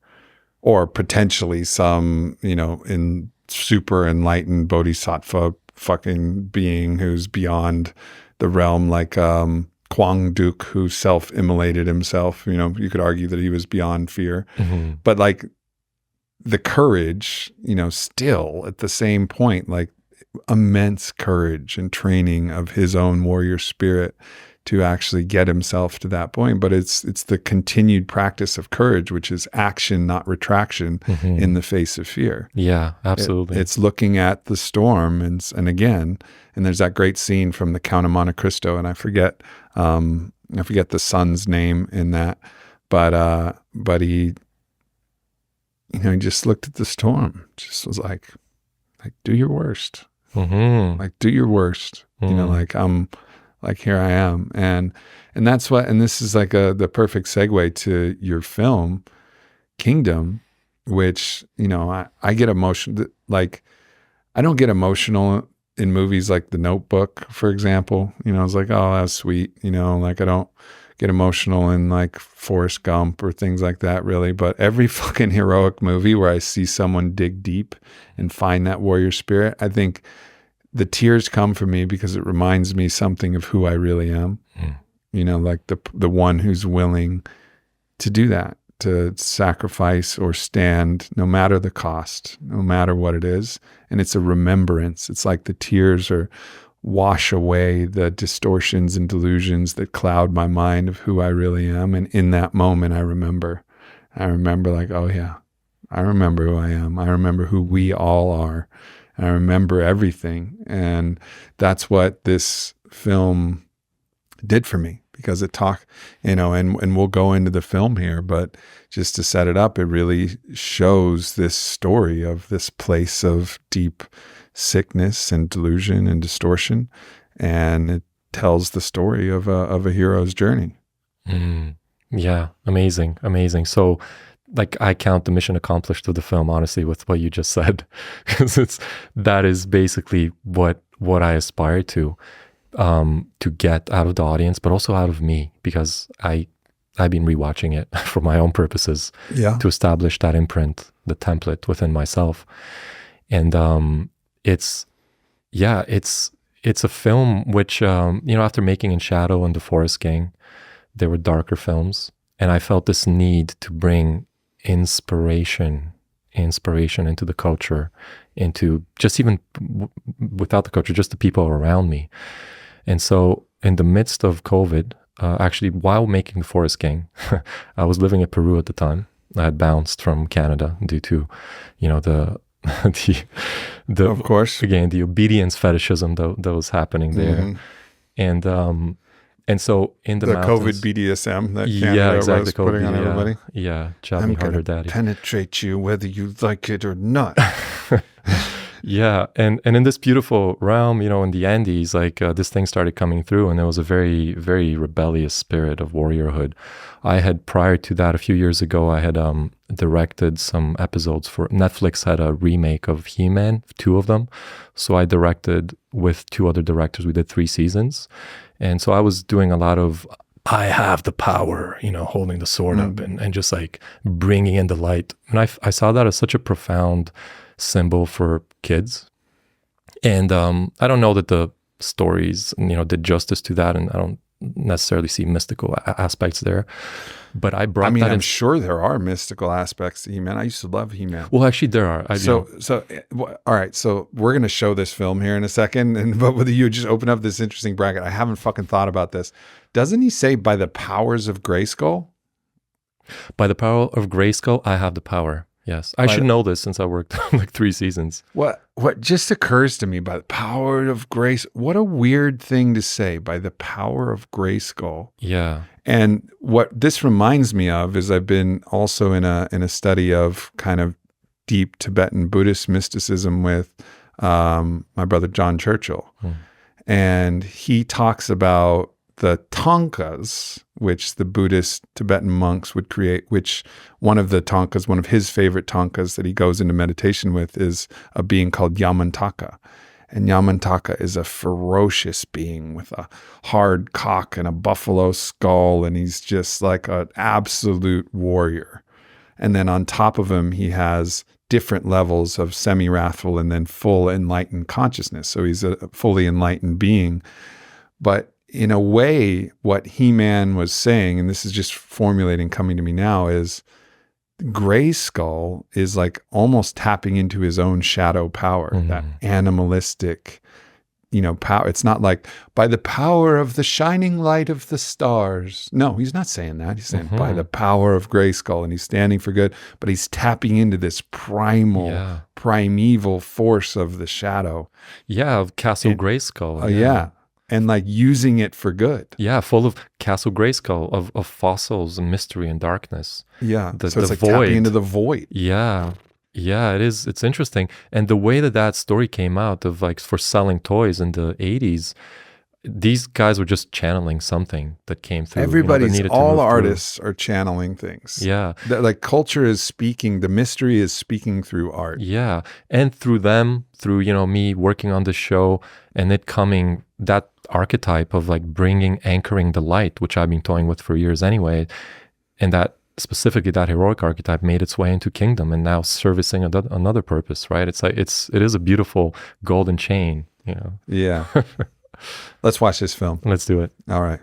A: or potentially some, you know, in super enlightened bodhisattva fucking being who's beyond the realm, like Kwang Duk, who self-immolated himself. You know, you could argue that he was beyond fear, but like the courage, you know, still at the same point, like immense courage and training of his own warrior spirit to actually get himself to that point. But it's the continued practice of courage, which is action, not retraction in the face of fear.
B: Yeah, absolutely.
A: It's looking at the storm and again, and there's that great scene from the Count of Monte Cristo, and I forget the son's name in that, but he, you know, he just looked at the storm, just was like do your worst, like do your worst, you know, like like here I am, and that's what, and this is like the perfect segue to your film, Kingdom, which, you know, I get emotional, like I don't get emotional in movies like The Notebook, for example. You know, it's like, oh, that's sweet, you know, like I don't get emotional in like Forrest Gump or things like that, really. But every fucking heroic movie where I see someone dig deep and find that warrior spirit, I think the tears come from me because it reminds me something of who I really am. You know, like the one who's willing to do that, to sacrifice or stand no matter the cost, no matter what it is. And it's a remembrance. It's like the tears wash away the distortions and delusions that cloud my mind of who I really am. And in that moment, I remember like, oh yeah, I remember who I am. I remember who we all are. I remember everything. And that's what this film did for me, because it you know, and we'll go into the film here, but just to set it up, it really shows this story of this place of deep sickness and delusion and distortion, and it tells the story of a hero's journey.
B: Yeah, amazing. So like I count the mission accomplished of the film, honestly, with what you just said, because that is basically what I aspire to get out of the audience, but also out of me, because I've been rewatching it for my own purposes, to establish that imprint, the template within myself. And it's a film which, you know, after making In Shadow and The Forest Gang, they were darker films, and I felt this need to bring inspiration into the culture, into just even without the culture, just the people around me. And so in the midst of COVID, actually while making The Forest Gang, I was living in Peru at the time. I had bounced from Canada due to, you know, the of course, again, the obedience fetishism that was happening there. And so in the mountains,
A: COVID BDSM that Canada was putting on everybody.
B: Chop me harder, daddy.
A: Penetrate you whether you like it or not.
B: Yeah, and in this beautiful realm, you know, in the Andes, like this thing started coming through, and there was a very, very rebellious spirit of warriorhood. I had, prior to that, a few years ago, I had directed some episodes for Netflix. Had a remake of He-Man, 2 of them. So I directed with 2 other directors. We did 3 seasons, and so I was doing a lot of I have the power, you know, holding the sword up and just like bringing in the light. And I saw that as such a profound symbol for kids. And I don't know that the stories, you know, did justice to that, and I don't necessarily see mystical aspects there. But I brought that in.
A: I'm sure there are mystical aspects to He-Man. I used to love He-Man.
B: Well, actually, there are.
A: All right. So we're going to show this film here in a second. But whether you just open up this interesting bracket, I haven't fucking thought about this. Doesn't he say by the powers of Grayskull?
B: By the power of Grayskull, I have the power. Yes. I should know this since I worked like 3 seasons.
A: What just occurs to me, by the power of grace, what a weird thing to say, by the power of Grayskull.
B: Yeah.
A: And what this reminds me of is I've been also in a study of kind of deep Tibetan Buddhist mysticism with my brother John Churchill. And he talks about the tankas, which the Buddhist Tibetan monks would create, which one of his favorite tankas that he goes into meditation with is a being called Yamantaka. And Yamantaka is a ferocious being with a hard cock and a buffalo skull, and he's just like an absolute warrior. And then on top of him, he has different levels of semi-wrathful and then full enlightened consciousness. So he's a fully enlightened being. But in a way, what He-Man was saying, and this is just formulating coming to me now, is Grayskull is like almost tapping into his own shadow power, that animalistic, power. It's not like by the power of the shining light of the stars. No, he's not saying that. He's saying by the power of Grayskull, and he's standing for good, but he's tapping into this primeval force of the shadow.
B: Yeah, of Castle Grayskull.
A: Yeah. And like using it for good.
B: Yeah, full of Castle Grayskull, of fossils and mystery and darkness.
A: Yeah, so it's like tapping into the void.
B: Yeah, it is. It's interesting. And the way that story came out of like for selling toys in the 80s, these guys were just channeling something that came through.
A: All artists are channeling things.
B: Yeah.
A: Like culture is speaking, the mystery is speaking through art.
B: Yeah. And through them, through, me working on the show and it coming, that archetype of like anchoring the light, which I've been toying with for years anyway. And that specifically that heroic archetype made its way into Kingdom and now servicing another purpose, right? It's like, it is a beautiful golden chain,
A: Yeah. Let's watch this film.
B: Let's do it.
A: All right.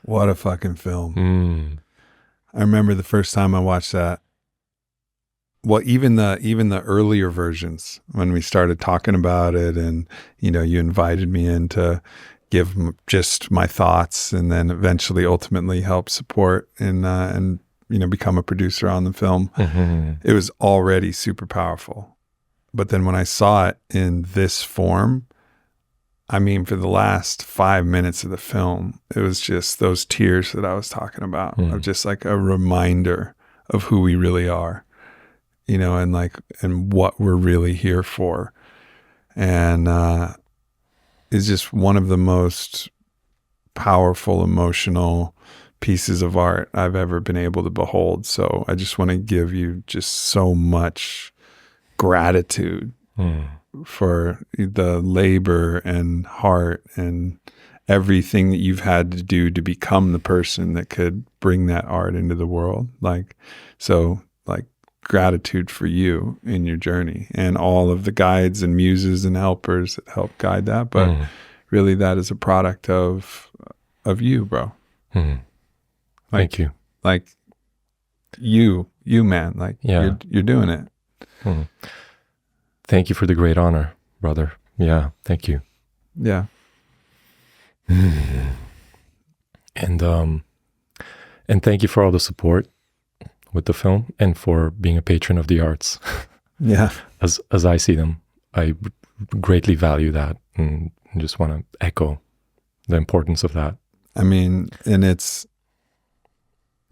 A: What a fucking film. I remember the first time I watched that. Well, even the earlier versions, when we started talking about it, and you invited me in to give just my thoughts, and then eventually, ultimately, help support and become a producer on the film. It was already super powerful. But then when I saw it in this form, I mean, for the last 5 minutes of the film, it was just those tears that I was talking about, of just like a reminder of who we really are. And what we're really here for. And is just one of the most powerful, emotional pieces of art I've ever been able to behold. So I just want to give you just so much gratitude for the labor and heart and everything that you've had to do to become the person that could bring that art into the world. Gratitude for you in your journey and all of the guides and muses and helpers that help guide that. But really, that is a product of you, bro.
B: Thank you.
A: Like you, man. Like you're doing it.
B: Thank you for the great honor, brother. Yeah, thank you.
A: Yeah.
B: And thank you for all the support with the film and for being a patron of the arts.
A: Yeah.
B: As I see them, I greatly value that and just want to echo the importance of that.
A: I mean, and it's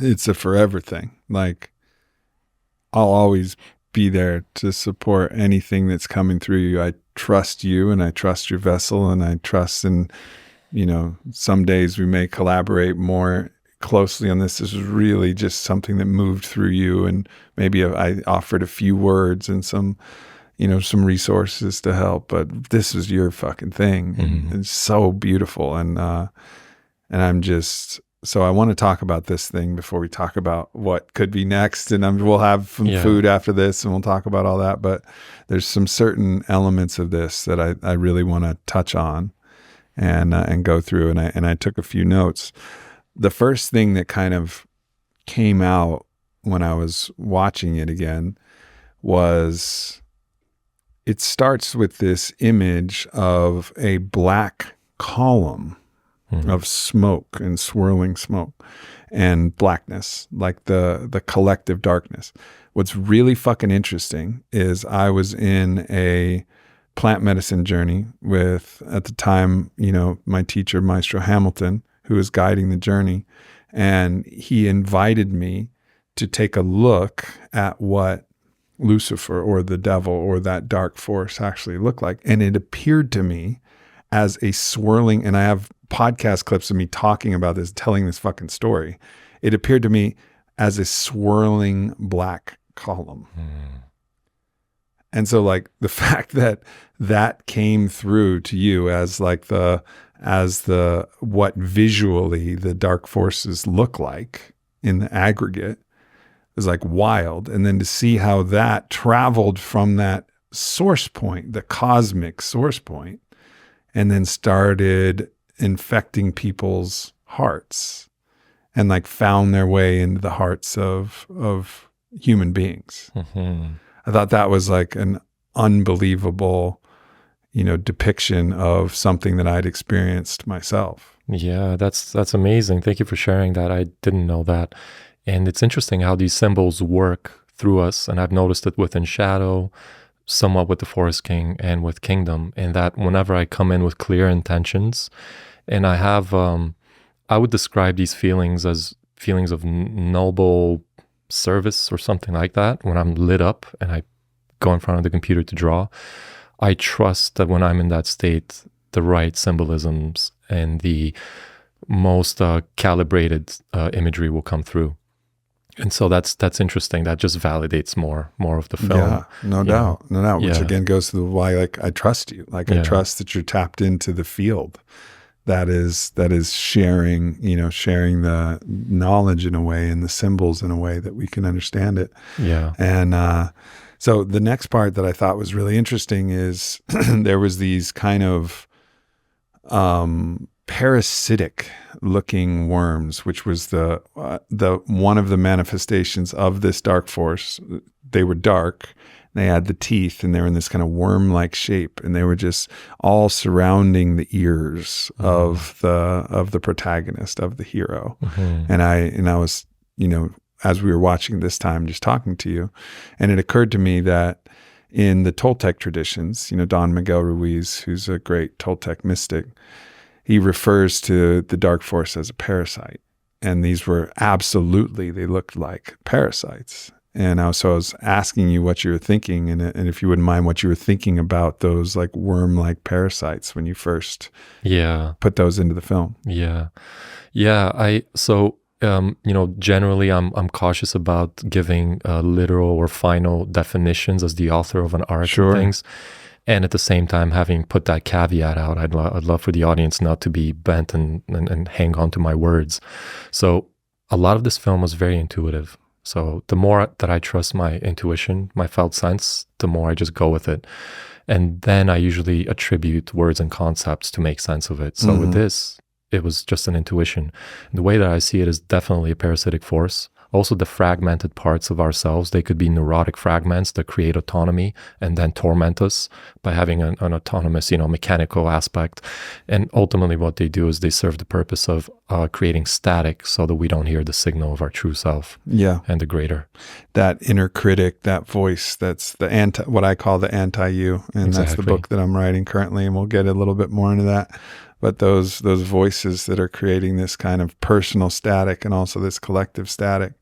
A: a forever thing. Like, I'll always be there to support anything that's coming through you. I trust you, and I trust your vessel, and I trust in, some days we may collaborate more closely on this. This was really just something that moved through you, and maybe I offered a few words and some resources to help, but this was your fucking thing. And it's so beautiful. And I'm just, so I want to talk about this thing before we talk about what could be next. And we'll have some food after this, and we'll talk about all that. But there's some certain elements of this that I really want to touch on and go through. And I took a few notes. The first thing that kind of came out when I was watching it again was, it starts with this image of a black column of smoke and swirling smoke and blackness, like the collective darkness. What's really fucking interesting is I was in a plant medicine journey with, at the time, my teacher, Maestro Hamilton, who was guiding the journey. And he invited me to take a look at what Lucifer or the devil or that dark force actually looked like. And it appeared to me as a swirling, and I have podcast clips of me talking about this, telling this fucking story. It appeared to me as a swirling black column. And so like the fact that came through to you as like what visually the dark forces look like in the aggregate is like wild. And then to see how that traveled from that source point, the cosmic source point, and then started infecting people's hearts and like found their way into the hearts of human beings. I thought that was like an unbelievable, depiction of something that I'd experienced myself.
B: Yeah, that's amazing. Thank you for sharing that. I didn't know that. And it's interesting how these symbols work through us. And I've noticed it within Shadow, somewhat with the Forest King and with Kingdom, and that whenever I come in with clear intentions, and I have, I would describe these feelings as feelings of noble service or something like that. When I'm lit up and I go in front of the computer to draw, I trust that when I'm in that state, the right symbolisms and the most calibrated imagery will come through. And so that's interesting. That just validates more of the film.
A: Yeah, no doubt. Which again goes to why, like, I trust you. Like, I trust that you're tapped into the field that is sharing the knowledge in a way and the symbols in a way that we can understand it.
B: Yeah.
A: And so the next part that I thought was really interesting is there was these kind of parasitic looking worms, which was the one of the manifestations of this dark force. They were dark. They had the teeth, and they were in this kind of worm-like shape, and they were just all surrounding the ears of the protagonist, of the hero. And I was, as we were watching this time, just talking to you, and it occurred to me that in the Toltec traditions, Don Miguel Ruiz, who's a great Toltec mystic, he refers to the dark force as a parasite. And these were they looked like parasites. And I was asking you what you were thinking, and if you wouldn't mind, what you were thinking about those like worm-like parasites when you first put those into the film.
B: Generally I'm cautious about giving literal or final definitions as the author of an art and things. And at the same time, having put that caveat out, I'd love for the audience not to be bent and hang on to my words. So a lot of this film was very intuitive. So the more that I trust my intuition, my felt sense, the more I just go with it. And then I usually attribute words and concepts to make sense of it. So with this, it was just an intuition. And the way that I see it is definitely a parasitic force. Also, the fragmented parts of ourselves, they could be neurotic fragments that create autonomy and then torment us by having an autonomous, mechanical aspect. And ultimately what they do is they serve the purpose of creating static so that we don't hear the signal of our true self and the greater.
A: That inner critic, that voice, that's the what I call the anti-you. And that's the book that I'm writing currently, and we'll get a little bit more into that. But those voices that are creating this kind of personal static and also this collective static,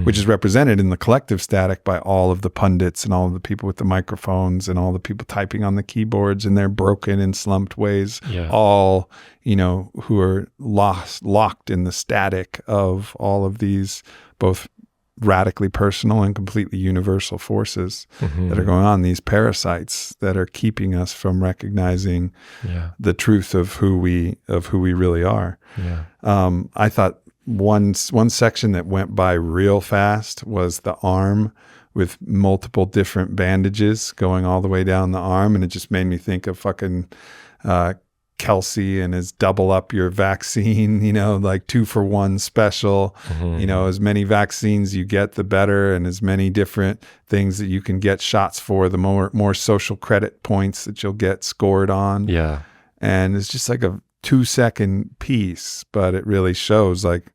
A: which is represented in the collective static by all of the pundits and all of the people with the microphones and all the people typing on the keyboards in their broken and slumped ways, all, who are locked in the static of all of these both radically personal and completely universal forces that are going on, these parasites that are keeping us from recognizing the truth of who we really are. I thought one section that went by real fast was the arm with multiple different bandages going all the way down the arm, and it just made me think of fucking Kelsey and his double up your vaccine, like 2-for-1 special, as many vaccines you get, the better, and as many different things that you can get shots for, the more social credit points that you'll get scored on. And it's just like a 2-second piece, but it really shows like,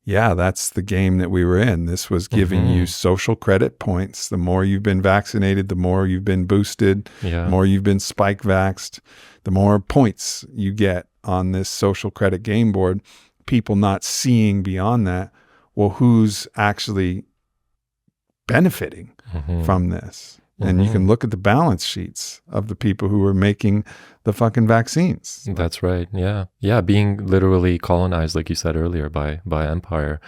A: that's the game that we were in. This was giving you social credit points. The more you've been vaccinated, the more you've been boosted, the more you've been spike vaxxed, the more points you get on this social credit game board. People not seeing beyond that. Well, who's actually benefiting from this? And you can look at the balance sheets of the people who were making the fucking vaccines.
B: That's right. Yeah. Being literally colonized, like you said earlier, by empire.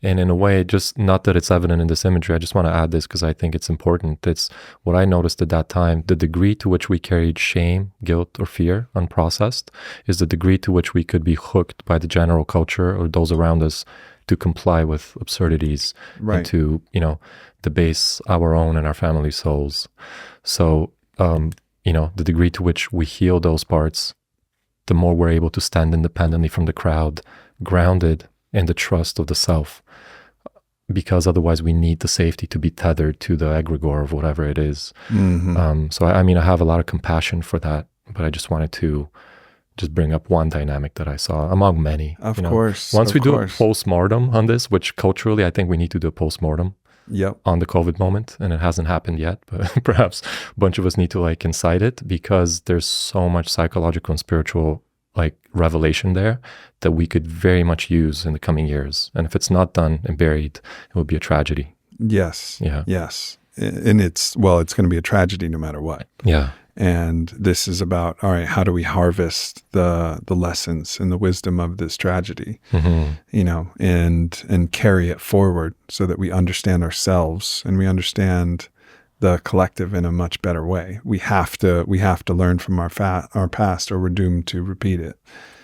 B: And in a way, just not that it's evident in this imagery, I just want to add this because I think it's important. It's what I noticed at that time. The degree to which we carried shame, guilt, or fear unprocessed is the degree to which we could be hooked by the general culture or those around us to comply with absurdities and to, debase our own and our family souls. So, the degree to which we heal those parts, the more we're able to stand independently from the crowd, grounded in the trust of the self, because otherwise we need the safety to be tethered to the egregore of whatever it is. So, I have a lot of compassion for that, but I just wanted to just bring up one dynamic that I saw among many.
A: Of course.
B: Once we do a post-mortem on this, which culturally I think we need to do a post-mortem on the COVID moment, and it hasn't happened yet, but perhaps a bunch of us need to incite it, because there's so much psychological and spiritual revelation there that we could very much use in the coming years. And if it's not done and buried, it would be a tragedy.
A: Yes. And it's going to be a tragedy no matter what. And this is about, all right, how do we harvest the lessons and the wisdom of this tragedy, and carry it forward so that we understand ourselves and we understand the collective in a much better way. We have to learn from our past, or we're doomed to repeat it.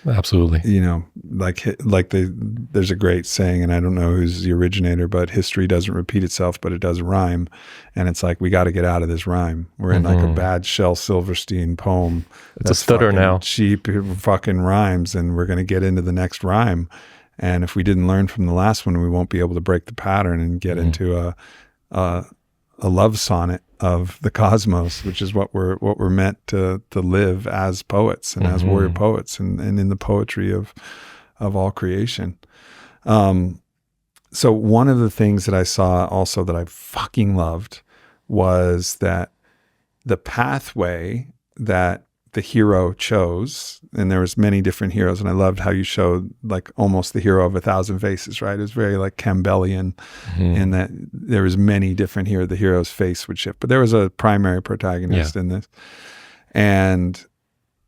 B: Absolutely.
A: You know, there's a great saying, and I don't know who's the originator, but history doesn't repeat itself, but it does rhyme. And it's like, we got to get out of this rhyme. We're in like a bad Shel Silverstein poem.
B: It's a stutter now.
A: Cheap fucking rhymes, and we're going to get into the next rhyme. And if we didn't learn from the last one, we won't be able to break the pattern and get into a love sonnet of the cosmos, which is what we're meant to live as poets and as warrior poets, and in the poetry of all creation. So one of the things that I saw also that I fucking loved was that the pathway that the hero chose, and there was many different heroes, and I loved how you showed like almost the hero of 1,000 faces, right? It was very like Campbellian in that there was many different heroes. The hero's face would shift, but there was a primary protagonist in this. And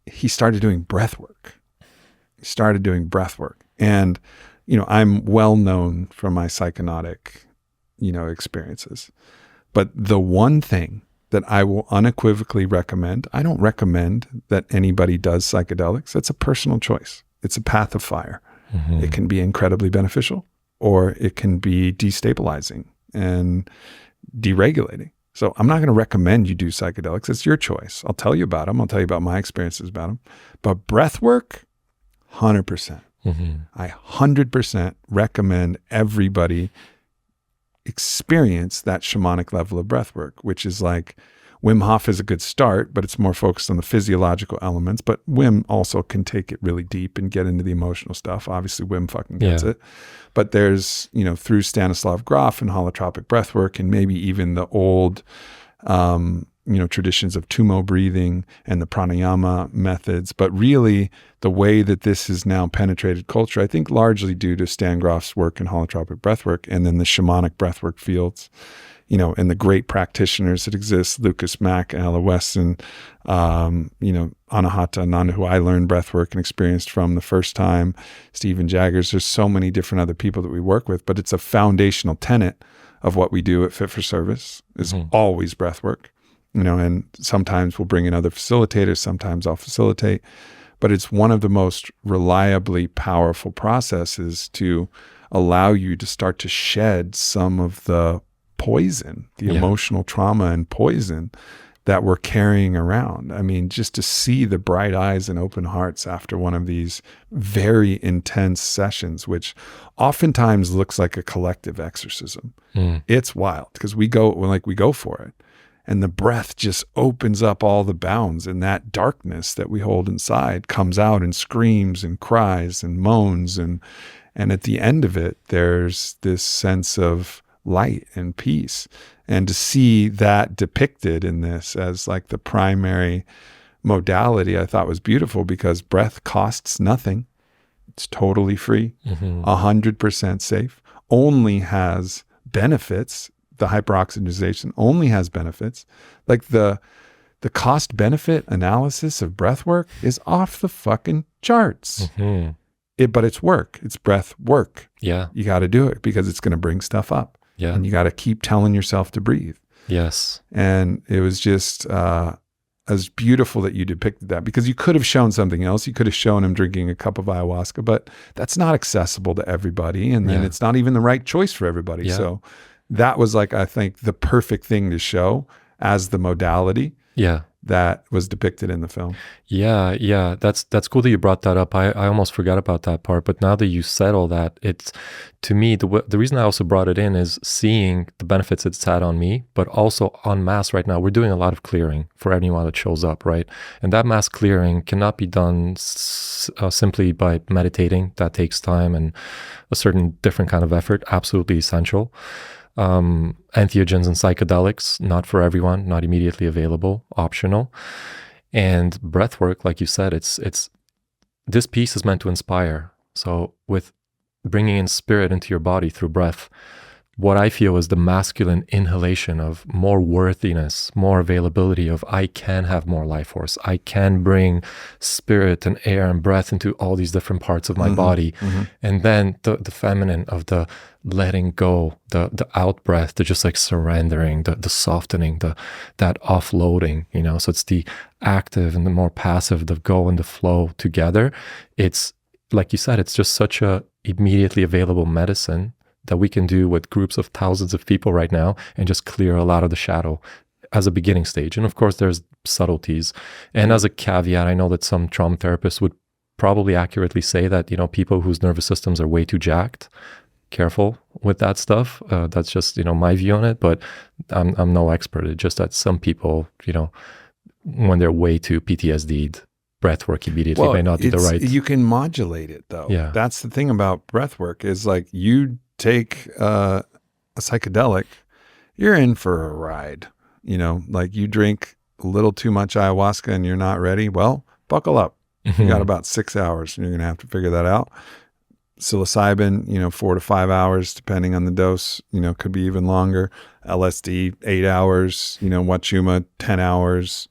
A: he started doing breath work. And, you know, I'm well known for my psychonautic, you know, experiences. But the one thing that I will unequivocally recommend, I don't recommend that anybody does psychedelics. It's a personal choice. It's a path of fire. It can be incredibly beneficial, or it can be destabilizing and deregulating. So I'm not going to recommend you do psychedelics. It's your choice. I'll tell you about them. I'll tell you about my experiences about them. But breath work, 100%. I 100% recommend everybody experience that shamanic level of breath work, which is like Wim Hof is a good start, but it's more focused on the physiological elements. But Wim also can take it really deep and get into the emotional stuff. Obviously, Wim fucking gets it. But there's, you know, through Stanislav Grof and holotropic breath work, and maybe even the old, you know, traditions of tumo breathing and the pranayama methods. But really, the way that this has now penetrated culture, I think largely due to Stan Grof's work in holotropic breathwork, and then the shamanic breathwork fields, you know, and the great practitioners that exist, Lucas Mack, Ella Weston, you know, Anahata Ananda, who I learned breathwork and experienced from the first time, Stephen Jaggers. There's so many different other people that we work with, but it's a foundational tenet of what we do at Fit for Service is always breathwork. You know, and sometimes we'll bring in other facilitators, sometimes I'll facilitate, but it's one of the most reliably powerful processes to allow you to start to shed some of the poison, the emotional trauma and poison that we're carrying around. I mean, just to see the bright eyes and open hearts after one of these very intense sessions, which oftentimes looks like a collective exorcism. It's wild because we go for it. And the breath just opens up all the bounds, and that darkness that we hold inside comes out and screams and cries and moans. And at the end of it, there's this sense of light and peace. And to see that depicted in this as like the primary modality, I thought was beautiful, because breath costs nothing. It's totally free, 100% safe, only has benefits. The hyperoxygenation only has benefits. Like the cost benefit analysis of breath work is off the fucking charts. But it's work. It's breath work. Yeah. You got to do it because it's going to bring stuff up. Yeah. And you got to keep telling yourself to breathe. Yes. And it was just as beautiful that you depicted that, because you could have shown something else. You could have shown him drinking a cup of ayahuasca, but that's not accessible to everybody. And then it's not even the right choice for everybody. Yeah. So that was like, I think, the perfect thing to show as the modality that was depicted in the film. Yeah. That's cool that you brought that up. I almost forgot about that part. But now that you said all that, it's, to me, the reason I also brought it in is seeing the benefits it's had on me, but also en masse right now. We're doing a lot of clearing for anyone that shows up, right? And that mass clearing cannot be done simply by meditating. That takes time and a certain different kind of effort, absolutely essential. Entheogens and psychedelics, not for everyone, not immediately available, optional. And breath work, like you said, it's this piece is meant to inspire. So with bringing in spirit into your body through breath,
B: what I feel is the masculine inhalation of more worthiness, more availability of I can have more life force. I can bring spirit and air and breath into all these different parts of my body. And then the feminine of the letting go, the out breath, the just like surrendering, the softening, that offloading, you know. So it's the active and the more passive, the go and the flow together. It's like you said, it's just such a immediately available medicine that we can do with groups of thousands of people right now and just clear a lot of the shadow as a beginning stage. And of course, there's subtleties. And as a caveat, I know that some trauma therapists would probably accurately say that, you know, people whose nervous systems are way too jacked, careful with that stuff. That's just, you know, my view on it, but I'm no expert. It's just that some people, you know, when they're way too PTSD'd, breath work immediately may not be the right.
A: You can modulate it though.
B: Yeah.
A: That's the thing about breath work is like you take a psychedelic, you're in for a ride. You know, like you drink a little too much ayahuasca and you're not ready. Well, buckle up. You got about 6 hours and you're going to have to figure that out. Psilocybin, you know, 4 to 5 hours, depending on the dose, you know, could be even longer. LSD, 8 hours, you know, Wachuma, 10 hours.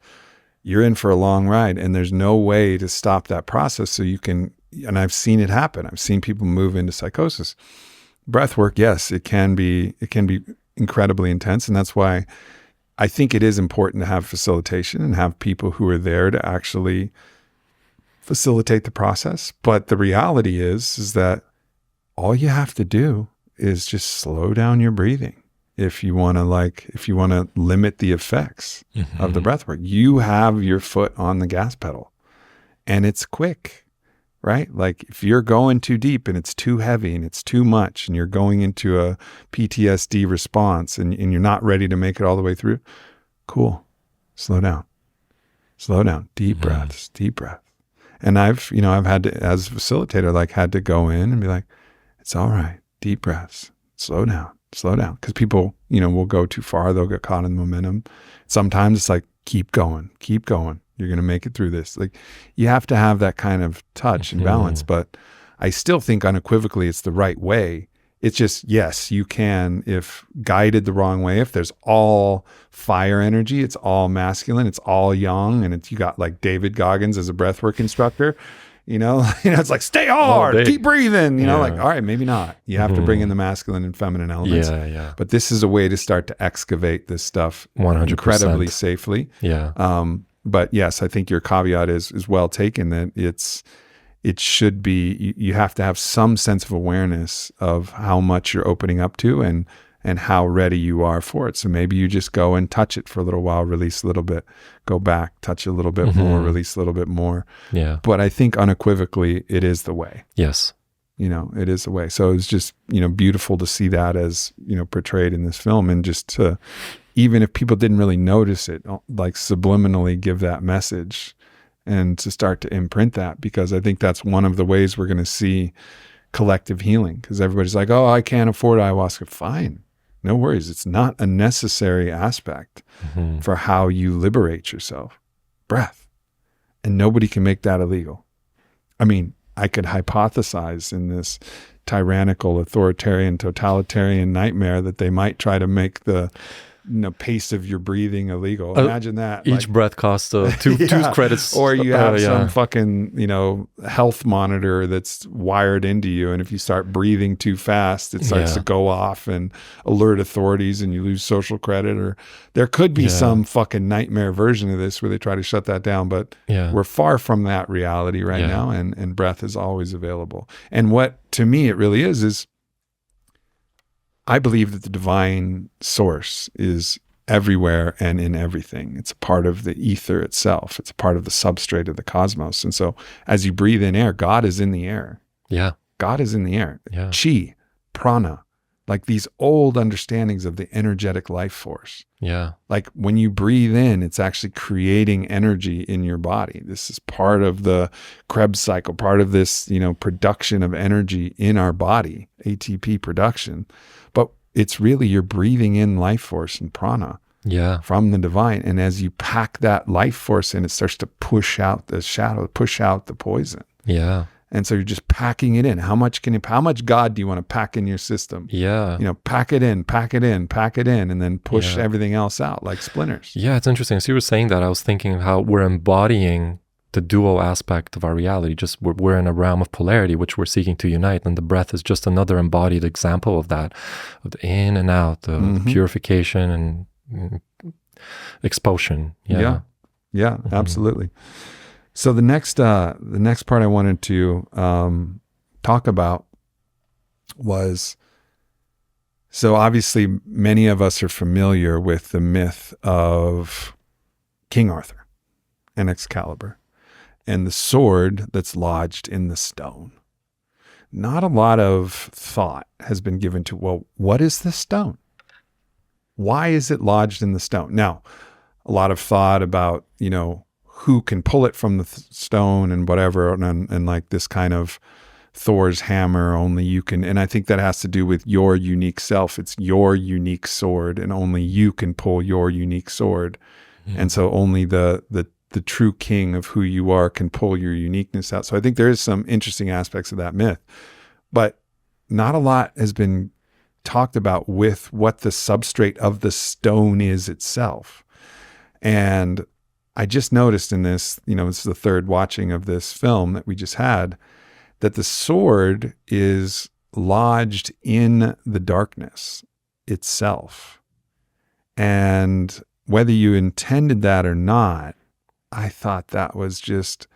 A: You're in for a long ride and there's no way to stop that process. So you can, and I've seen it happen. I've seen people move into psychosis. Breath work, yes, it can be incredibly intense. And that's why I think it is important to have facilitation and have people who are there to actually facilitate the process. But the reality is that all you have to do is just slow down your breathing. If you want to limit the effects of the breath work, you have your foot on the gas pedal and it's quick. Right? Like if you're going too deep and it's too heavy and it's too much and you're going into a PTSD response and you're not ready to make it all the way through, cool. Slow down. Deep breaths, deep breath. And I've had to, as a facilitator, like had to go in and be like, it's all right. Deep breaths, slow down. Because people, you know, will go too far. They'll get caught in the momentum. Sometimes it's like, keep going. You're going to make it through this. Like you have to have that kind of touch and balance, but I still think unequivocally it's the right way. It's just, yes, you can, if guided the wrong way, if there's all fire energy, it's all masculine, it's all yang, and you got like David Goggins as a breathwork instructor, you know, it's like, stay hard, keep breathing, you know, like, all right, maybe not. You have to bring in the masculine and feminine elements.
B: Yeah.
A: But this is a way to start to excavate this stuff
B: 100%.
A: Incredibly safely.
B: Yeah.
A: But yes, I think your caveat is well taken that it should be, you have to have some sense of awareness of how much you're opening up to and how ready you are for it. So maybe you just go and touch it for a little while, release a little bit, go back, touch a little bit more, release a little bit more.
B: Yeah. But
A: But I think unequivocally it is the way.
B: yes.
A: You know, it is the way. So it's just, you know, beautiful to see that as, you know, portrayed in this film, and just to, even if people didn't really notice it, like subliminally give that message and to start to imprint that, because I think that's one of the ways we're going to see collective healing, because everybody's like, oh, I can't afford ayahuasca. Fine. No worries. It's not a necessary aspect for how you liberate yourself. Breath. And nobody can make that illegal. I mean, I could hypothesize in this tyrannical, authoritarian, totalitarian nightmare that they might try to make the pace of your breathing illegal. Imagine that.
B: Each breath costs two credits.
A: Or you have some fucking, health monitor that's wired into you. And if you start breathing too fast, it starts to go off and alert authorities and you lose social credit. Or there could be some fucking nightmare version of this where they try to shut that down. But we're far from that reality right now. And breath is always available. And what, to me, it really is I believe that the divine source is everywhere and in everything. It's a part of the ether itself. It's a part of the substrate of the cosmos. And so as you breathe in air, God is in the air.
B: Yeah.
A: God is in the air.
B: Yeah.
A: Chi, prana, like these old understandings of the energetic life force.
B: Yeah.
A: Like when you breathe in, it's actually creating energy in your body. This is part of the Krebs cycle, part of this, production of energy in our body, ATP production. But it's really, you're breathing in life force and prana from the divine. And as you pack that life force in, it starts to push out the shadow, push out the poison.
B: Yeah.
A: And so you're just packing it in. How much God do you want to pack in your system?
B: Yeah.
A: Pack it in, and then push everything else out like splinters.
B: Yeah, it's interesting. So you were saying that, I was thinking of how we're embodying the dual aspect of our reality. Just we're in a realm of polarity, which we're seeking to unite. And the breath is just another embodied example of that, of the in and out, the purification and expulsion. Yeah.
A: Yeah, absolutely. So the next part I wanted to talk about was, so obviously many of us are familiar with the myth of King Arthur and Excalibur and the sword that's lodged in the stone. Not a lot of thought has been given to, well, what is this stone? Why is it lodged in the stone? Now, a lot of thought about, who can pull it from the stone and whatever, and like this kind of Thor's hammer, only you can. And I think that has to do with your unique self. It's your unique sword, and only you can pull your unique sword. And so only the true king of who you are can pull your uniqueness out. So I think there is some interesting aspects of that myth, but not a lot has been talked about with what the substrate of the stone is itself. And I just noticed in this, it's the third watching of this film that we just had, that the sword is lodged in the darkness itself. And whether you intended that or not, I thought that was just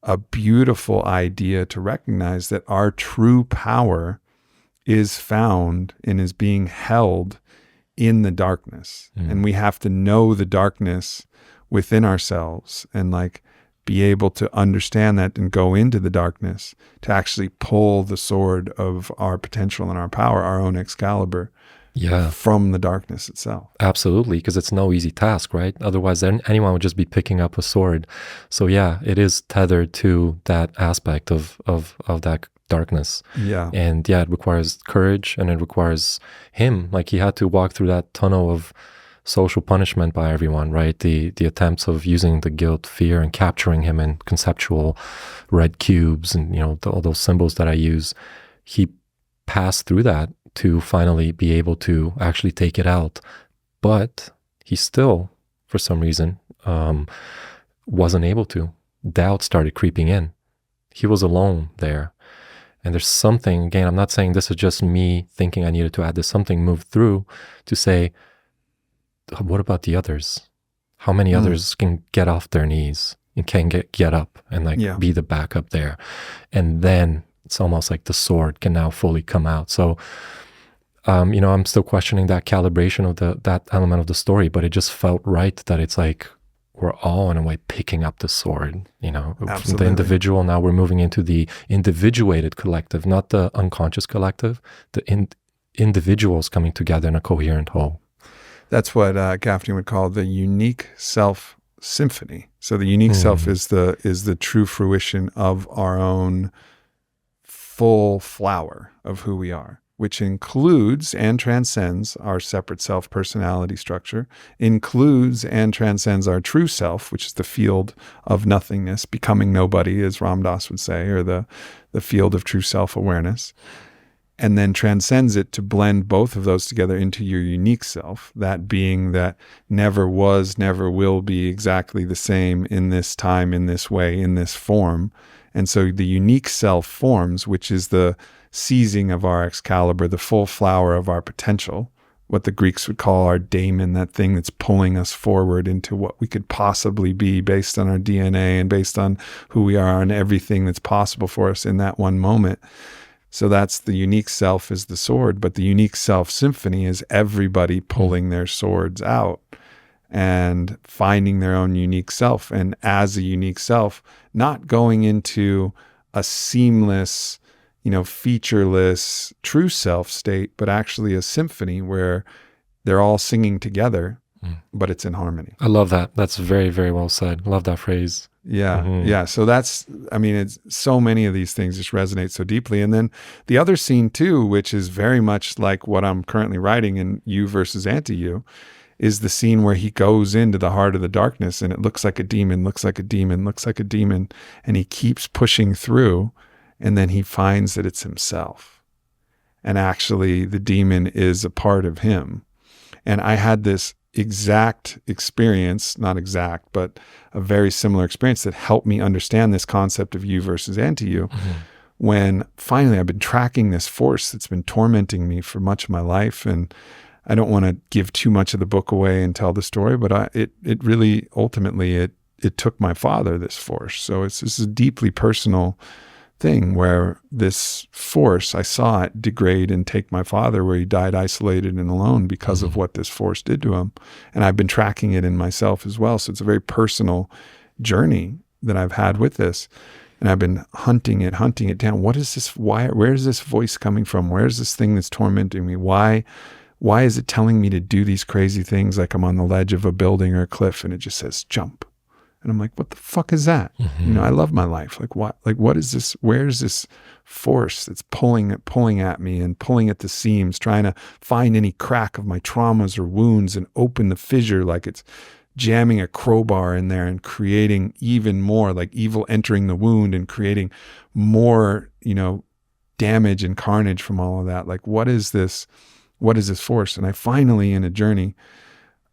A: a beautiful idea to recognize that our true power is found and is being held in the darkness. And we have to know the darkness within ourselves and like be able to understand that and go into the darkness to actually pull the sword of our potential and our power, our own Excalibur, from the darkness itself.
B: Absolutely, because it's no easy task, right? Otherwise, then anyone would just be picking up a sword. So yeah, it is tethered to that aspect of that darkness.
A: Yeah.
B: And yeah, it requires courage, and it requires him. Like, he had to walk through that tunnel of social punishment by everyone, right? The attempts of using the guilt, fear, and capturing him in conceptual red cubes and, all those symbols that I use. He passed through that to finally be able to actually take it out. But he still, for some reason, wasn't able to. Doubt started creeping in. He was alone there. And there's something, again, I'm not saying this is just me thinking I needed to add this, something moved through to say, what about the others? How many others can get off their knees and can get up and be the backup there? And then it's almost like the sword can now fully come out. So, I'm still questioning that calibration of that element of the story, but it just felt right that it's like we're all in a way picking up the sword, from the individual. Now we're moving into the individuated collective, not the unconscious collective, the individuals coming together in a coherent whole.
A: That's what Gaffney would call the unique self symphony. So the unique self is the true fruition of our own full flower of who we are, which includes and transcends our separate self personality structure, includes and transcends our true self, which is the field of nothingness, becoming nobody, as Ram Dass would say, or the field of true self-awareness. And then transcends it to blend both of those together into your unique self, that being that never was, never will be exactly the same in this time, in this way, in this form. And so the unique self forms, which is the seizing of our Excalibur, the full flower of our potential, what the Greeks would call our daemon, that thing that's pulling us forward into what we could possibly be based on our DNA and based on who we are and everything that's possible for us in that one moment. So that's the unique self is the sword, but the unique self symphony is everybody pulling their swords out and finding their own unique self. And as a unique self, not going into a seamless, featureless true self state, but actually a symphony where they're all singing together, but it's in harmony.
B: I love that. That's very, very well said. Love that phrase.
A: Yeah. Yeah. So it's so many of these things just resonate so deeply. And then the other scene too, which is very much like what I'm currently writing in You versus Anti-You, is the scene where he goes into the heart of the darkness and it looks like a demon, looks like a demon, looks like a demon. And he keeps pushing through. And then he finds that it's himself. And actually the demon is a part of him. And I had this exact experience, not exact, but a very similar experience that helped me understand this concept of you versus anti-you. When finally I've been tracking this force that's been tormenting me for much of my life. And I don't want to give too much of the book away and tell the story, but it really ultimately it took my father, this force. So this is a deeply personal thing where this force, I saw it degrade and take my father, where he died isolated and alone because of what this force did to him. And I've been tracking it in myself as well. So it's a very personal journey that I've had with this. And I've been hunting it down. What is this? Where is this voice coming from? Where is this thing that's tormenting me? Why is it telling me to do these crazy things, like I'm on the ledge of a building or a cliff and it just says jump? And I'm like, what the fuck is that? I love my life. Like what is this? Where is this force that's pulling at me and pulling at the seams, trying to find any crack of my traumas or wounds and open the fissure, like it's jamming a crowbar in there and creating even more, like evil entering the wound and creating more, damage and carnage from all of that. Like, what is this force? And I finally, in a journey,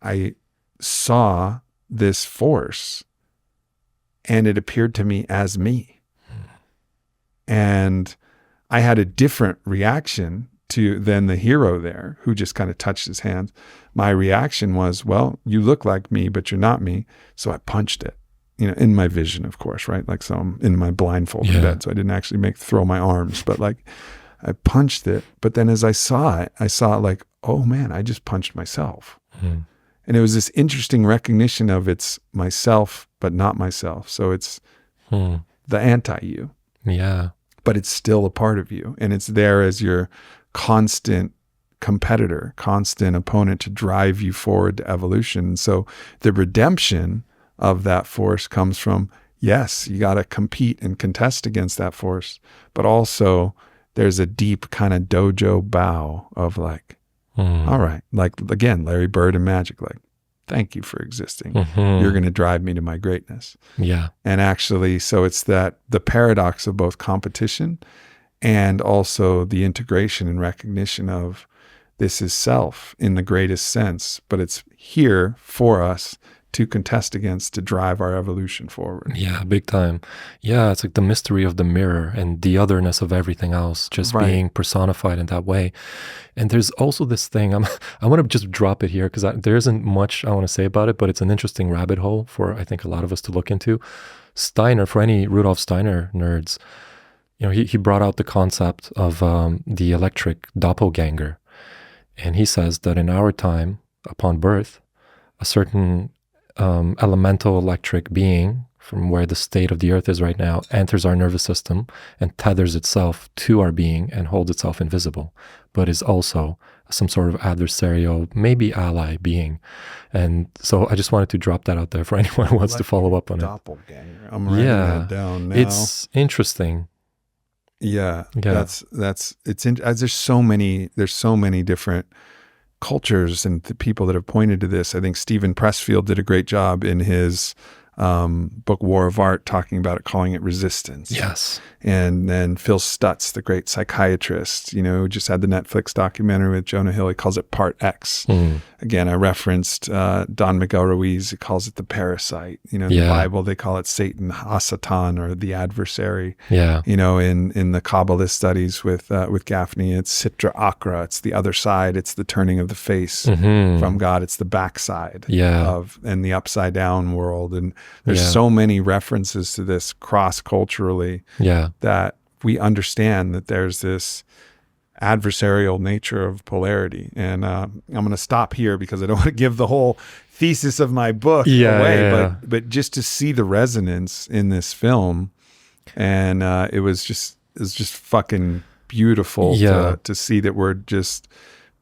A: I saw this force, and it appeared to me as me. And I had a different reaction than the hero there, who just kind of touched his hands. My reaction was, well, you look like me, but you're not me. So I punched it, in my vision, of course, right? Like, so I'm in my blindfold in bed, so I didn't actually throw my arms, but like I punched it. But then as I saw it like, oh man, I just punched myself. And it was this interesting recognition of it's myself, but not myself. So it's the anti-you.
B: Yeah.
A: But it's still a part of you. And it's there as your constant competitor, constant opponent to drive you forward to evolution. So the redemption of that force comes from, yes, you got to compete and contest against that force. But also there's a deep kind of dojo bow of like, all right, like again, Larry Bird and magic, like, thank you for existing. You're going to drive me to my greatness.
B: Yeah.
A: And actually, so it's that the paradox of both competition and also the integration and recognition of this is self in the greatest sense, but it's here for us to contest against, to drive our evolution forward.
B: Yeah, big time. Yeah, it's like the mystery of the mirror and the otherness of everything else just being personified in that way. And there's also this thing, I want to just drop it here because there isn't much I want to say about it, but it's an interesting rabbit hole for, I think, a lot of us to look into. Steiner, for any Rudolf Steiner nerds, he brought out the concept of the electric doppelganger. And he says that in our time, upon birth, a certain elemental electric being from where the state of the earth is right now enters our nervous system and tethers itself to our being and holds itself invisible, but is also some sort of adversarial, maybe ally being. And so I just wanted to drop that out there for anyone who wants to follow up on
A: doppelganger. I'm writing that down now.
B: It's interesting.
A: Yeah. There's so many different cultures and the people that have pointed to this. I think Stephen Pressfield did a great job in his book War of Art, talking about it, calling it resistance.
B: Yes. And
A: then Phil Stutz, the great psychiatrist, who just had the Netflix documentary with Jonah Hill, he calls it Part X. Again, I referenced Don Miguel Ruiz, he calls it the parasite. In the Bible, they call it Satan, Hasatan, or the adversary.
B: Yeah.
A: In the Kabbalist studies with Gaffney, it's Sitra Akra, it's the other side, it's the turning of the face from God, it's the backside of, and the upside down world. And there's so many references to this cross-culturally that we understand that there's this adversarial nature of polarity. And I'm going to stop here because I don't want to give the whole thesis of my book away, but just to see the resonance in this film. And it was just fucking beautiful to see that we're just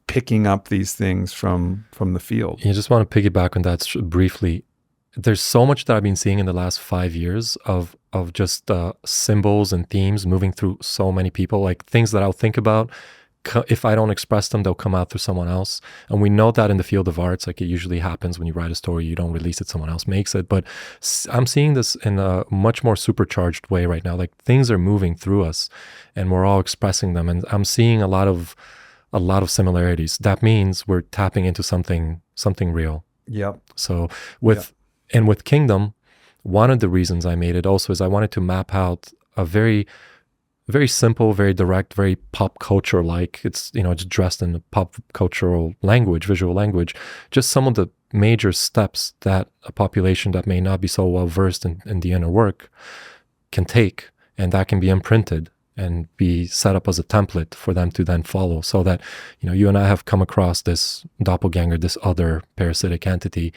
A: picking up these things from the field.
B: You just want to piggyback on that briefly. There's so much that I've been seeing in the last 5 years of just symbols and themes moving through so many people, like things that I'll think about if I don't express them, they'll come out through someone else. And we know that in the field of arts, like it usually happens when you write a story, you don't release it, someone else makes it. But I'm seeing this in a much more supercharged way right now. Like things are moving through us and we're all expressing them. And I'm seeing a lot of similarities. That means we're tapping into something real.
A: Yep.
B: So with Kingdom, one of the reasons I made it also is I wanted to map out a very simple, very direct, very pop culture like. It's, it's dressed in a pop cultural language, visual language, just some of the major steps that a population that may not be so well versed in the inner work can take, and that can be imprinted and be set up as a template for them to then follow, so that, you and I have come across this doppelganger, this other parasitic entity.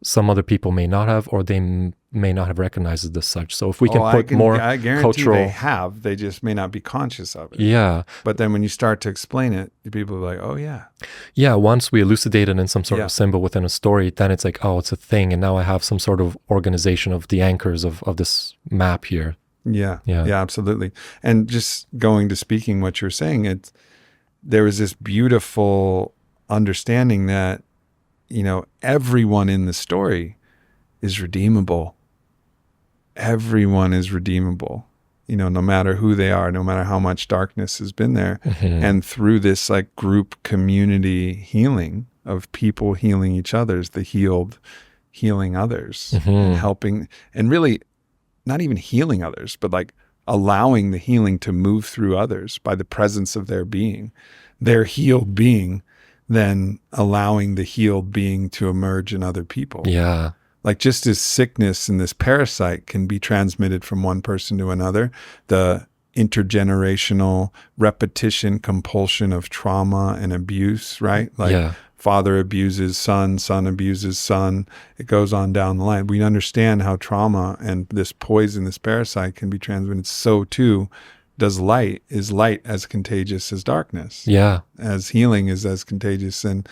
B: Some other people may not have, or they may not have recognized it as such. So if we can put more
A: I guarantee
B: cultural,
A: they have. They just may not be conscious of it.
B: Yeah.
A: But then when you start to explain it, people are like, "Oh yeah."
B: Yeah. Once we elucidate it in some sort of symbol within a story, then it's like, oh, it's a thing, and now I have some sort of organization of the anchors of this map here.
A: Yeah. Absolutely. And just going to speaking what you're saying, there was this beautiful understanding that, everyone in the story is redeemable. Everyone is redeemable, no matter who they are, no matter how much darkness has been there.
B: Mm-hmm.
A: And through this like group community healing of people healing each other's, the healed healing others,
B: mm-hmm.
A: and helping, and really not even healing others, but like allowing the healing to move through others by the presence of their being, their healed being, then allowing the healed being to emerge in other people.
B: Yeah.
A: Like just as sickness and this parasite can be transmitted from one person to another, the intergenerational repetition, compulsion of trauma and abuse, right? Like father abuses son, son abuses son. It goes on down the line. We understand how trauma and this poison, this parasite can be transmitted. So too, is light as contagious as darkness?
B: Yeah.
A: As healing is as contagious. And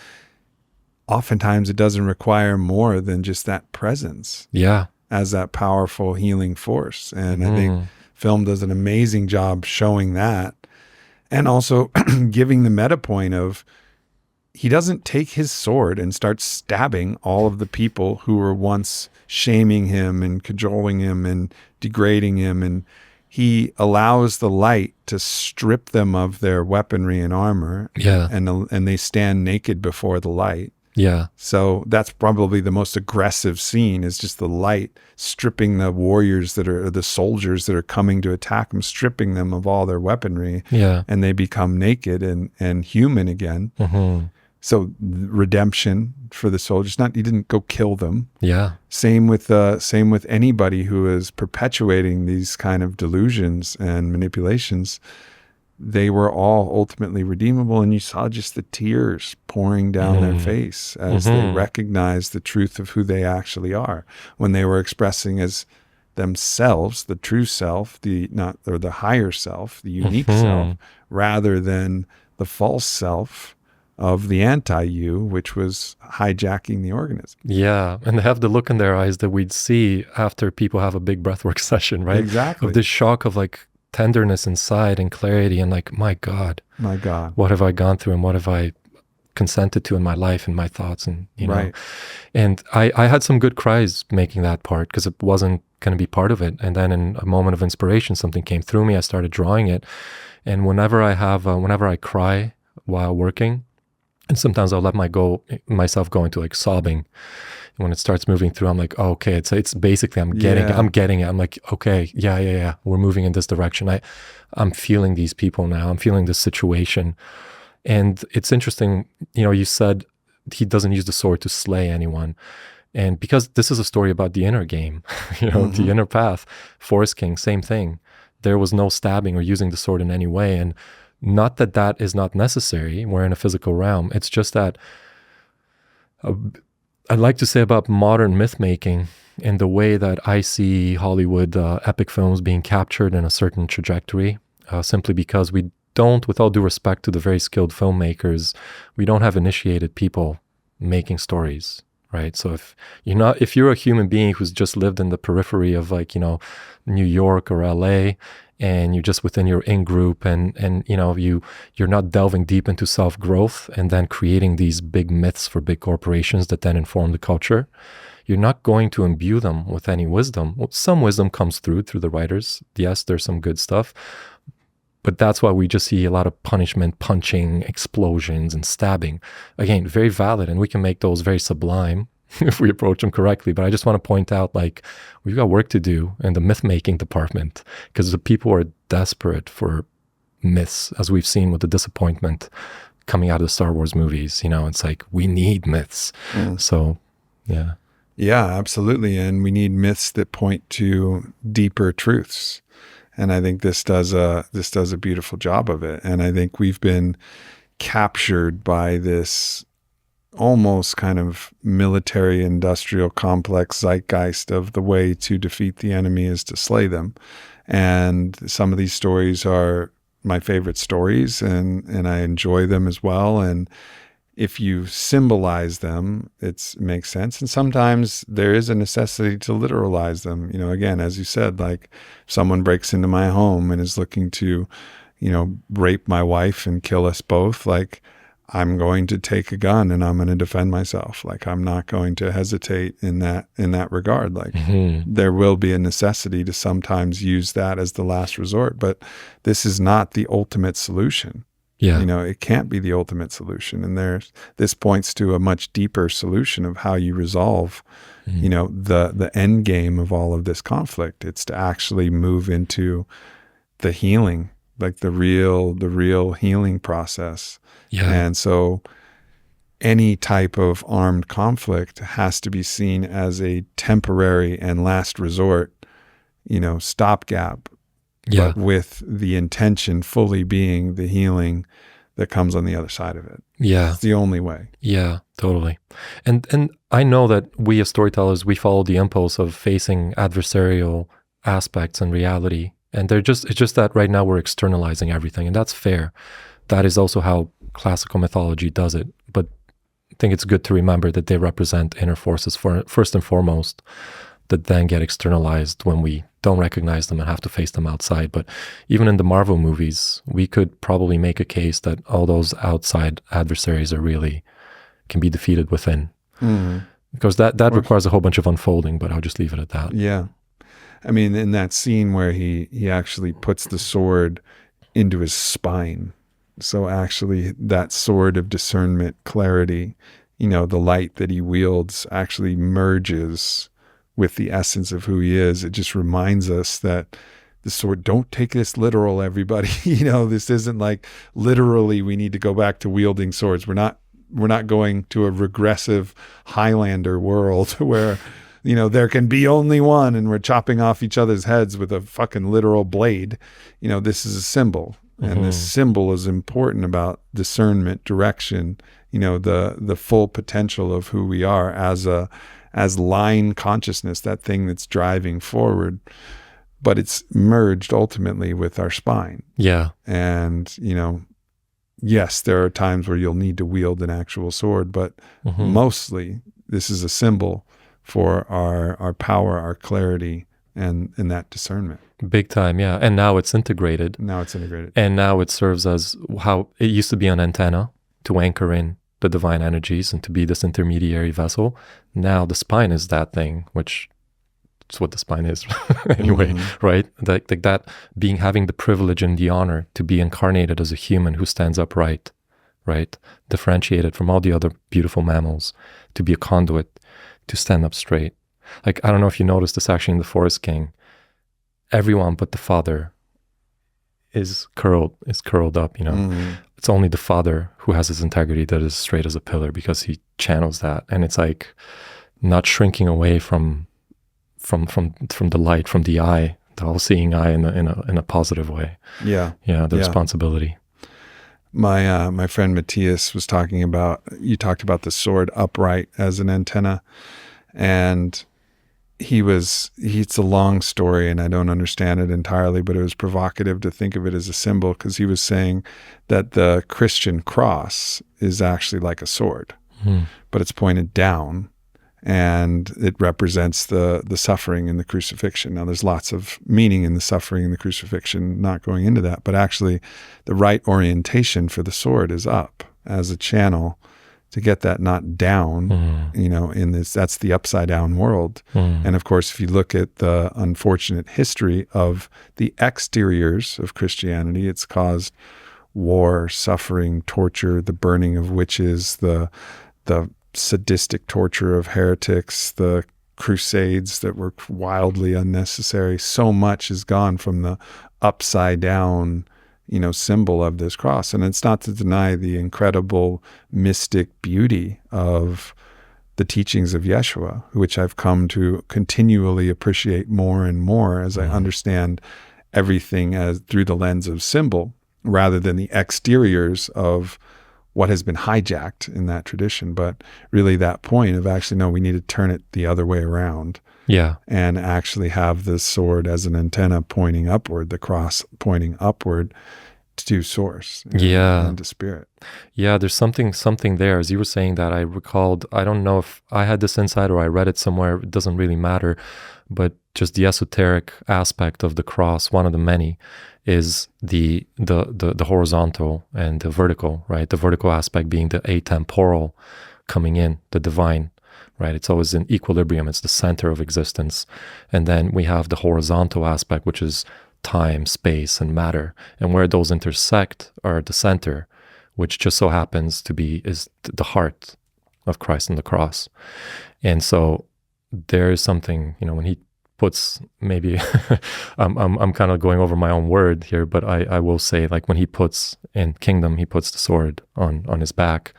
A: oftentimes it doesn't require more than just that presence.
B: Yeah.
A: As that powerful healing force. And I think film does an amazing job showing that. And also giving the meta point of, he doesn't take his sword and start stabbing all of the people who were once shaming him and cajoling him and degrading him, and he allows the light to strip them of their weaponry and armor.
B: Yeah.
A: And they stand naked before the light.
B: Yeah.
A: So that's probably the most aggressive scene, is just the light stripping the warriors the soldiers that are coming to attack them, stripping them of all their weaponry.
B: Yeah.
A: And they become naked and human again.
B: Mm-hmm.
A: So redemption for the soldiers. You didn't go kill them.
B: Yeah.
A: Same with anybody who is perpetuating these kind of delusions and manipulations. They were all ultimately redeemable, and you saw just the tears pouring down their face as they recognized the truth of who they actually are when they were expressing as themselves, the true self, the higher self, the unique self, rather than the false self of the anti-you, which was hijacking the organism.
B: Yeah, and they have the look in their eyes that we'd see after people have a big breathwork session, right?
A: Exactly.
B: Of this shock of like tenderness inside and clarity and like, my God, what have I gone through and what have I consented to in my life and my thoughts, and
A: right.
B: And I had some good cries making that part because it wasn't going to be part of it. And then in a moment of inspiration, something came through me. I started drawing it, and whenever I cry while working, and sometimes I'll let myself go into like sobbing. When it starts moving through, I'm like, oh, okay, it's basically I'm getting it. I'm like, okay, yeah, we're moving in this direction. I'm feeling these people now. I'm feeling this situation. And it's interesting, you said he doesn't use the sword to slay anyone. And because this is a story about the inner game, the inner path, Forest King, same thing. There was no stabbing or using the sword in any way. And not that is not necessary. We're in a physical realm. It's just that I'd like to say about modern myth making and the way that I see Hollywood epic films being captured in a certain trajectory, simply because we don't, with all due respect to the very skilled filmmakers, we don't have initiated people making stories, right? So if you're a human being who's just lived in the periphery of New York or LA, and you're just within your in-group, and you're not delving deep into self-growth and then creating these big myths for big corporations that then inform the culture, you're not going to imbue them with any wisdom. Well, some wisdom comes through the writers. Yes, there's some good stuff, but that's why we just see a lot of punishment, punching, explosions, and stabbing. Again, very valid, and we can make those very sublime if we approach them correctly. But I just want to point out, like, we've got work to do in the myth-making department, because the people are desperate for myths, as we've seen with the disappointment coming out of the Star Wars movies. It's like, we need myths. So, yeah.
A: Yeah, absolutely. And we need myths that point to deeper truths. And I think this does a beautiful job of it. And I think we've been captured by this almost kind of military industrial complex zeitgeist of the way to defeat the enemy is to slay them. And some of these stories are my favorite stories, and I enjoy them as well. And if you symbolize them, it makes sense. And sometimes there is a necessity to literalize them. Again, as you said, like, someone breaks into my home and is looking to, rape my wife and kill us both. Like, I'm going to take a gun and I'm going to defend myself. Like, I'm not going to hesitate in that regard. Like, there will be a necessity to sometimes use that as the last resort, but this is not the ultimate solution.
B: Yeah.
A: It can't be the ultimate solution. And this points to a much deeper solution of how you resolve, the end game of all of this conflict. It's to actually move into the healing, like the real healing process.
B: Yeah.
A: And so any type of armed conflict has to be seen as a temporary and last resort, stopgap.
B: Yeah.
A: But with the intention fully being the healing that comes on the other side of it.
B: Yeah.
A: It's the only way.
B: Yeah, totally. And I know that we as storytellers, we follow the impulse of facing adversarial aspects in reality. And it's just that right now we're externalizing everything, and that's fair. That is also how classical mythology does it. But I think it's good to remember that they represent inner forces first and foremost, that then get externalized when we don't recognize them and have to face them outside. But even in the Marvel movies, we could probably make a case that all those outside adversaries can be defeated within. Because that requires a whole bunch of unfolding, but I'll just leave it at that.
A: Yeah. I mean, in that scene where he actually puts the sword into his spine. So actually that sword of discernment, clarity, the light that he wields actually merges with the essence of who he is. It just reminds us that the sword, don't take this literal, everybody. This isn't like literally we need to go back to wielding swords. We're not going to a regressive Highlander world where, there can be only one and we're chopping off each other's heads with a fucking literal blade. This is a symbol. And this symbol is important about discernment, direction, the full potential of who we are as line consciousness, that thing that's driving forward, but it's merged ultimately with our spine.
B: Yeah.
A: And, yes, there are times where you'll need to wield an actual sword, but mostly this is a symbol for our power, our clarity, and that discernment.
B: Big time, yeah. And now it's integrated. And now it serves as how it used to be an antenna to anchor in the divine energies and to be this intermediary vessel. Now the spine is that thing, which is what the spine is anyway, right? Like that being, having the privilege and the honor to be incarnated as a human who stands upright, right? Differentiated from all the other beautiful mammals, to be a conduit, to stand up straight. Like, I don't know if you noticed this actually in The Forest King. Everyone but the father is curled up, It's only the father who has his integrity that is straight as a pillar, because he channels that. And it's like not shrinking away from the light, from the eye, the all-seeing eye in a positive way.
A: Yeah.
B: Yeah, the responsibility.
A: My friend Matthias was talking about, you talked about the sword upright as an antenna, and it's a long story and I don't understand it entirely, but it was provocative to think of it as a symbol, because he was saying that the Christian cross is actually like a sword, but it's pointed down, and it represents the suffering in the crucifixion. Now, there's lots of meaning in the suffering in the crucifixion, not going into that, but actually the right orientation for the sword is up as a channel to get that not down, in this, that's the upside down world. And of course, if you look at the unfortunate history of the exteriors of Christianity, it's caused war, suffering, torture, the burning of witches, the sadistic torture of heretics, the crusades that were wildly unnecessary. So much has gone from the upside down, symbol of this cross. And it's not to deny the incredible mystic beauty of the teachings of Yeshua, which I've come to continually appreciate more and more as I understand everything as through the lens of symbol, rather than the exteriors of what has been hijacked in that tradition. But really that point of actually, no, we need to turn it the other way around. Yeah. And actually have the sword as an antenna pointing upward, the cross pointing upward to source. And to spirit.
B: Yeah, there's something there. As you were saying that, I recalled, I don't know if I had this insight or I read it somewhere, it doesn't really matter, but just the esoteric aspect of the cross, one of the many, is the horizontal and the vertical, right? The vertical aspect being the atemporal coming in, the divine, right? It's always in equilibrium. It's the center of existence. And then we have the horizontal aspect, which is time, space, and matter. And where those intersect are the center, which just so happens to be is the heart of Christ on the cross. And so there is something, when he puts, maybe I'm kind of going over my own word here, but I will say, like, when he puts in kingdom, he puts the sword on his back,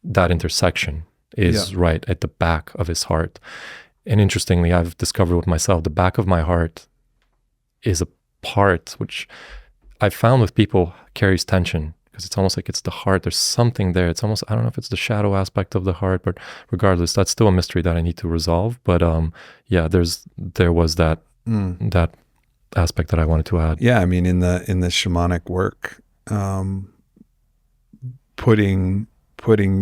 B: that intersection is right at the back of his heart. And interestingly, I've discovered with myself, the back of my heart is a part which I found with people carries tension, because it's almost like it's the heart. There's something there. It's almost, I don't know if it's the shadow aspect of the heart, but regardless, that's still a mystery that I need to resolve. But there was that that aspect that I wanted to add.
A: Yeah, I mean, in the shamanic work, putting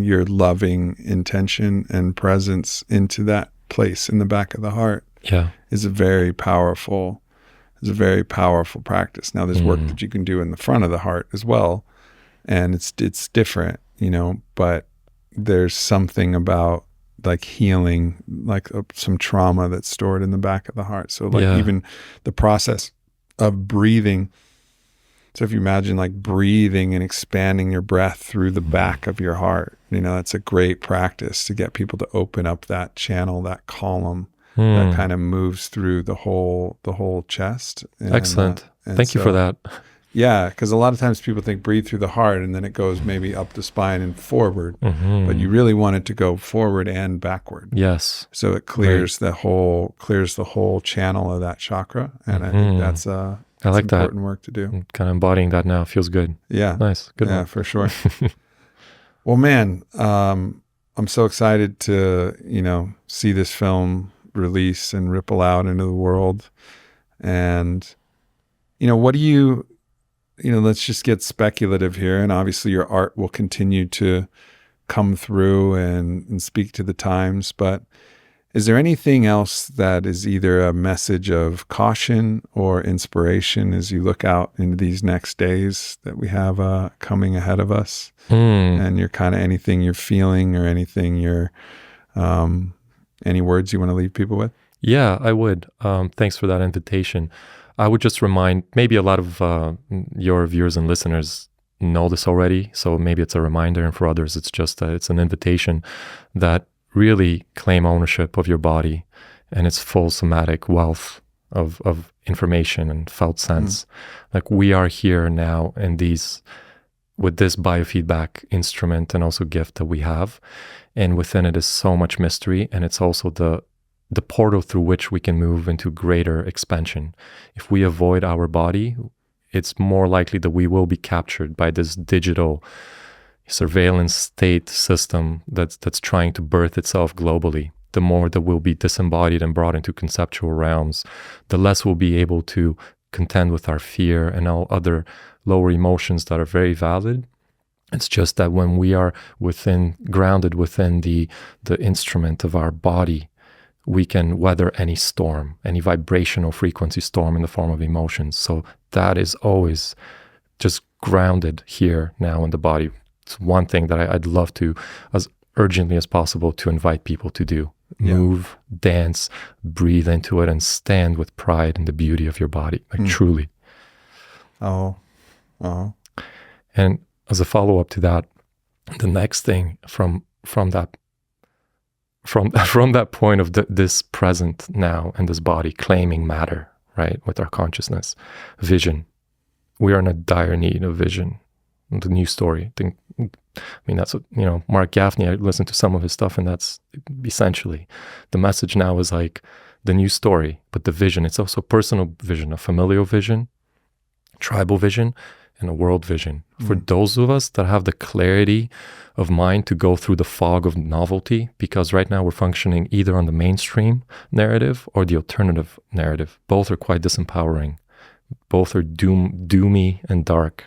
A: your loving intention and presence into that place in the back of the heart is a very powerful practice. Now, there's work that you can do in the front of the heart as well, and it's different, but there's something about like healing, like some trauma that's stored in the back of the heart. So even the process of breathing. So if you imagine like breathing and expanding your breath through the back of your heart, that's a great practice to get people to open up that channel, that column that kind of moves through the whole chest. And,
B: excellent. Thank you for that.
A: Yeah, because a lot of times people think breathe through the heart and then it goes maybe up the spine and forward, but you really want it to go forward and backward.
B: Yes.
A: So it clears the whole channel of that chakra, and I think that's
B: I like
A: important
B: that.
A: Work to do.
B: I'm kind of embodying that now. Feels good.
A: Yeah.
B: Nice. Good one.
A: For sure. Well, man, I'm so excited to, see this film release and ripple out into the world. And, what do you, let's just get speculative here. And obviously your art will continue to come through and speak to the times. But is there anything else that is either a message of caution or inspiration as you look out into these next days that we have coming ahead of us? And you're kind of anything you're feeling or anything you're, any words you want to leave people with?
B: Yeah, I would. Thanks for that invitation. I would just remind, maybe a lot of your viewers and listeners know this already, so maybe it's a reminder, and for others it's just it's an invitation that really claim ownership of your body and its full somatic wealth of information and felt sense. Like, we are here now with this biofeedback instrument and also gift that we have, and within it is so much mystery, and it's also the portal through which we can move into greater expansion. If we avoid our body, it's more likely that we will be captured by this digital surveillance state system that's trying to birth itself globally. The more that we'll be disembodied and brought into conceptual realms, the less we'll be able to contend with our fear and all other lower emotions that are very valid. It's just that when we are grounded within the instrument of our body, we can weather any storm, any vibrational frequency storm in the form of emotions. So that is always just grounded here now in the body. It's one thing that I'd love to, as urgently as possible, to invite people to do. Move, dance, breathe into it, and stand with pride in the beauty of your body, like truly.
A: Oh.
B: And as a follow-up to that, the next thing from that point of this present now and this body claiming matter, right, with our consciousness, vision. We are in a dire need of vision. The new story. That's what, Mark Gaffney, I listened to some of his stuff, and that's essentially the message now is like the new story, but the vision, it's also personal vision, a familial vision, tribal vision, and a world vision. For those of us that have the clarity of mind to go through the fog of novelty, because right now we're functioning either on the mainstream narrative or the alternative narrative. Both are quite disempowering. Both are doomy and dark.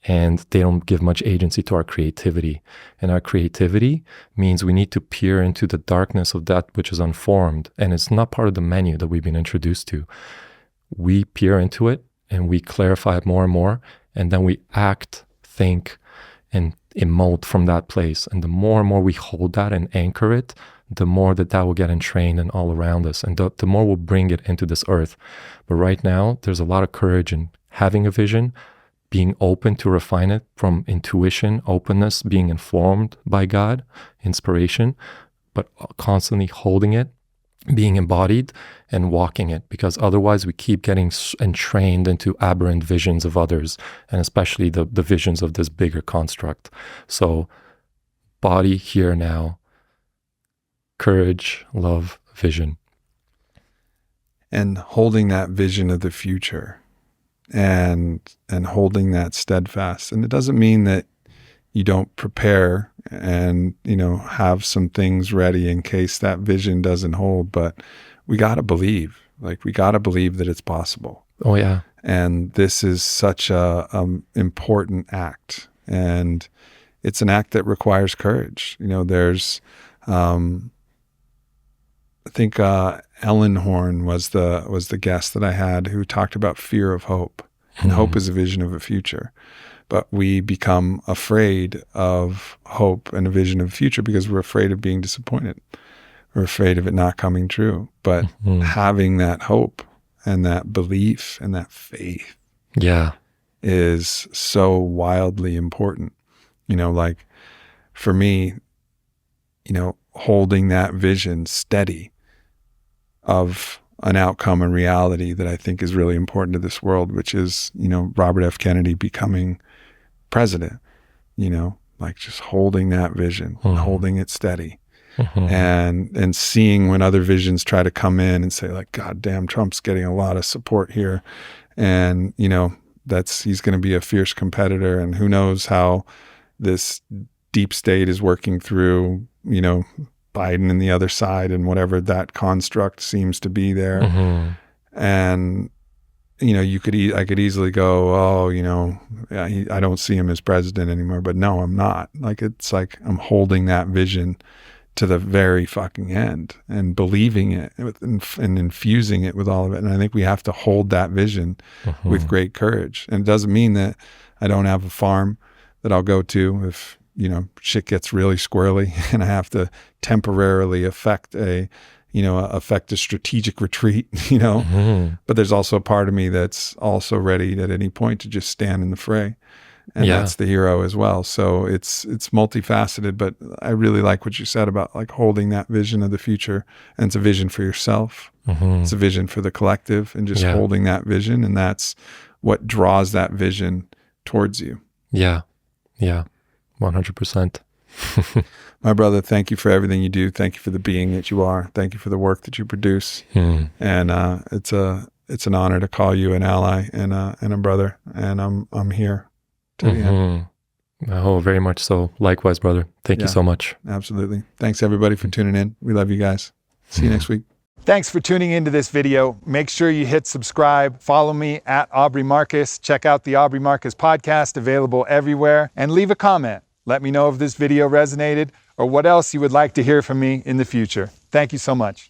B: And they don't give much agency to our creativity. And our creativity means we need to peer into the darkness of that which is unformed. And it's not part of the menu that we've been introduced to. We peer into it and we clarify it more and more. And then we act, think, and emote from that place. And the more and more we hold that and anchor it, the more that will get entrained and all around us. And the more we'll bring it into this earth. But right now, there's a lot of courage in having a vision, being open to refine it from intuition, openness, being informed by God, inspiration, but constantly holding it, being embodied and walking it, because otherwise we keep getting entrained into aberrant visions of others, and especially the visions of this bigger construct. So body here now, courage, love, vision.
A: And holding that vision of the future and holding that steadfast. And it doesn't mean that you don't prepare and, have some things ready in case that vision doesn't hold, but we got to believe, that it's possible.
B: Oh yeah.
A: And this is such a important act, and it's an act that requires courage. There's, I think, Ellen Horn was the guest that I had who talked about fear of hope. And hope is a vision of a future. But we become afraid of hope and a vision of a future because we're afraid of being disappointed. We're afraid of it not coming true. But having that hope and that belief and that faith is so wildly important. For me, holding that vision steady of an outcome and reality that I think is really important to this world, which is, Robert F. Kennedy becoming president, just holding that vision, holding it steady, and seeing when other visions try to come in and say, like, God damn, Trump's getting a lot of support here. And, he's going to be a fierce competitor, and who knows how this deep state is working through, Biden and the other side and whatever that construct seems to be there. And, I could easily go, I don't see him as president anymore, but no, I'm not. It's like I'm holding that vision to the very fucking end and believing it and infusing it with all of it. And I think we have to hold that vision with great courage. And it doesn't mean that I don't have a farm that I'll go to if, shit gets really squirrely and I have to temporarily affect a strategic retreat, but there's also a part of me that's also ready at any point to just stand in the fray. And that's the hero as well. So it's multifaceted, but I really like what you said about like holding that vision of the future. And it's a vision for yourself. It's a vision for the collective, and just holding that vision. And that's what draws that vision towards you. Yeah. 100%. My brother, thank you for everything you do. Thank you for the being that you are. Thank you for the work that you produce. And it's an honor to call you an ally and a brother. And I'm here to the end. Oh, very much so. Likewise, brother. Thank you so much. Absolutely. Thanks everybody for tuning in. We love you guys. See you next week. Thanks for tuning into this video. Make sure you hit subscribe, follow me at Aubrey Marcus, check out the Aubrey Marcus podcast, available everywhere, and leave a comment. Let me know if this video resonated or what else you would like to hear from me in the future. Thank you so much.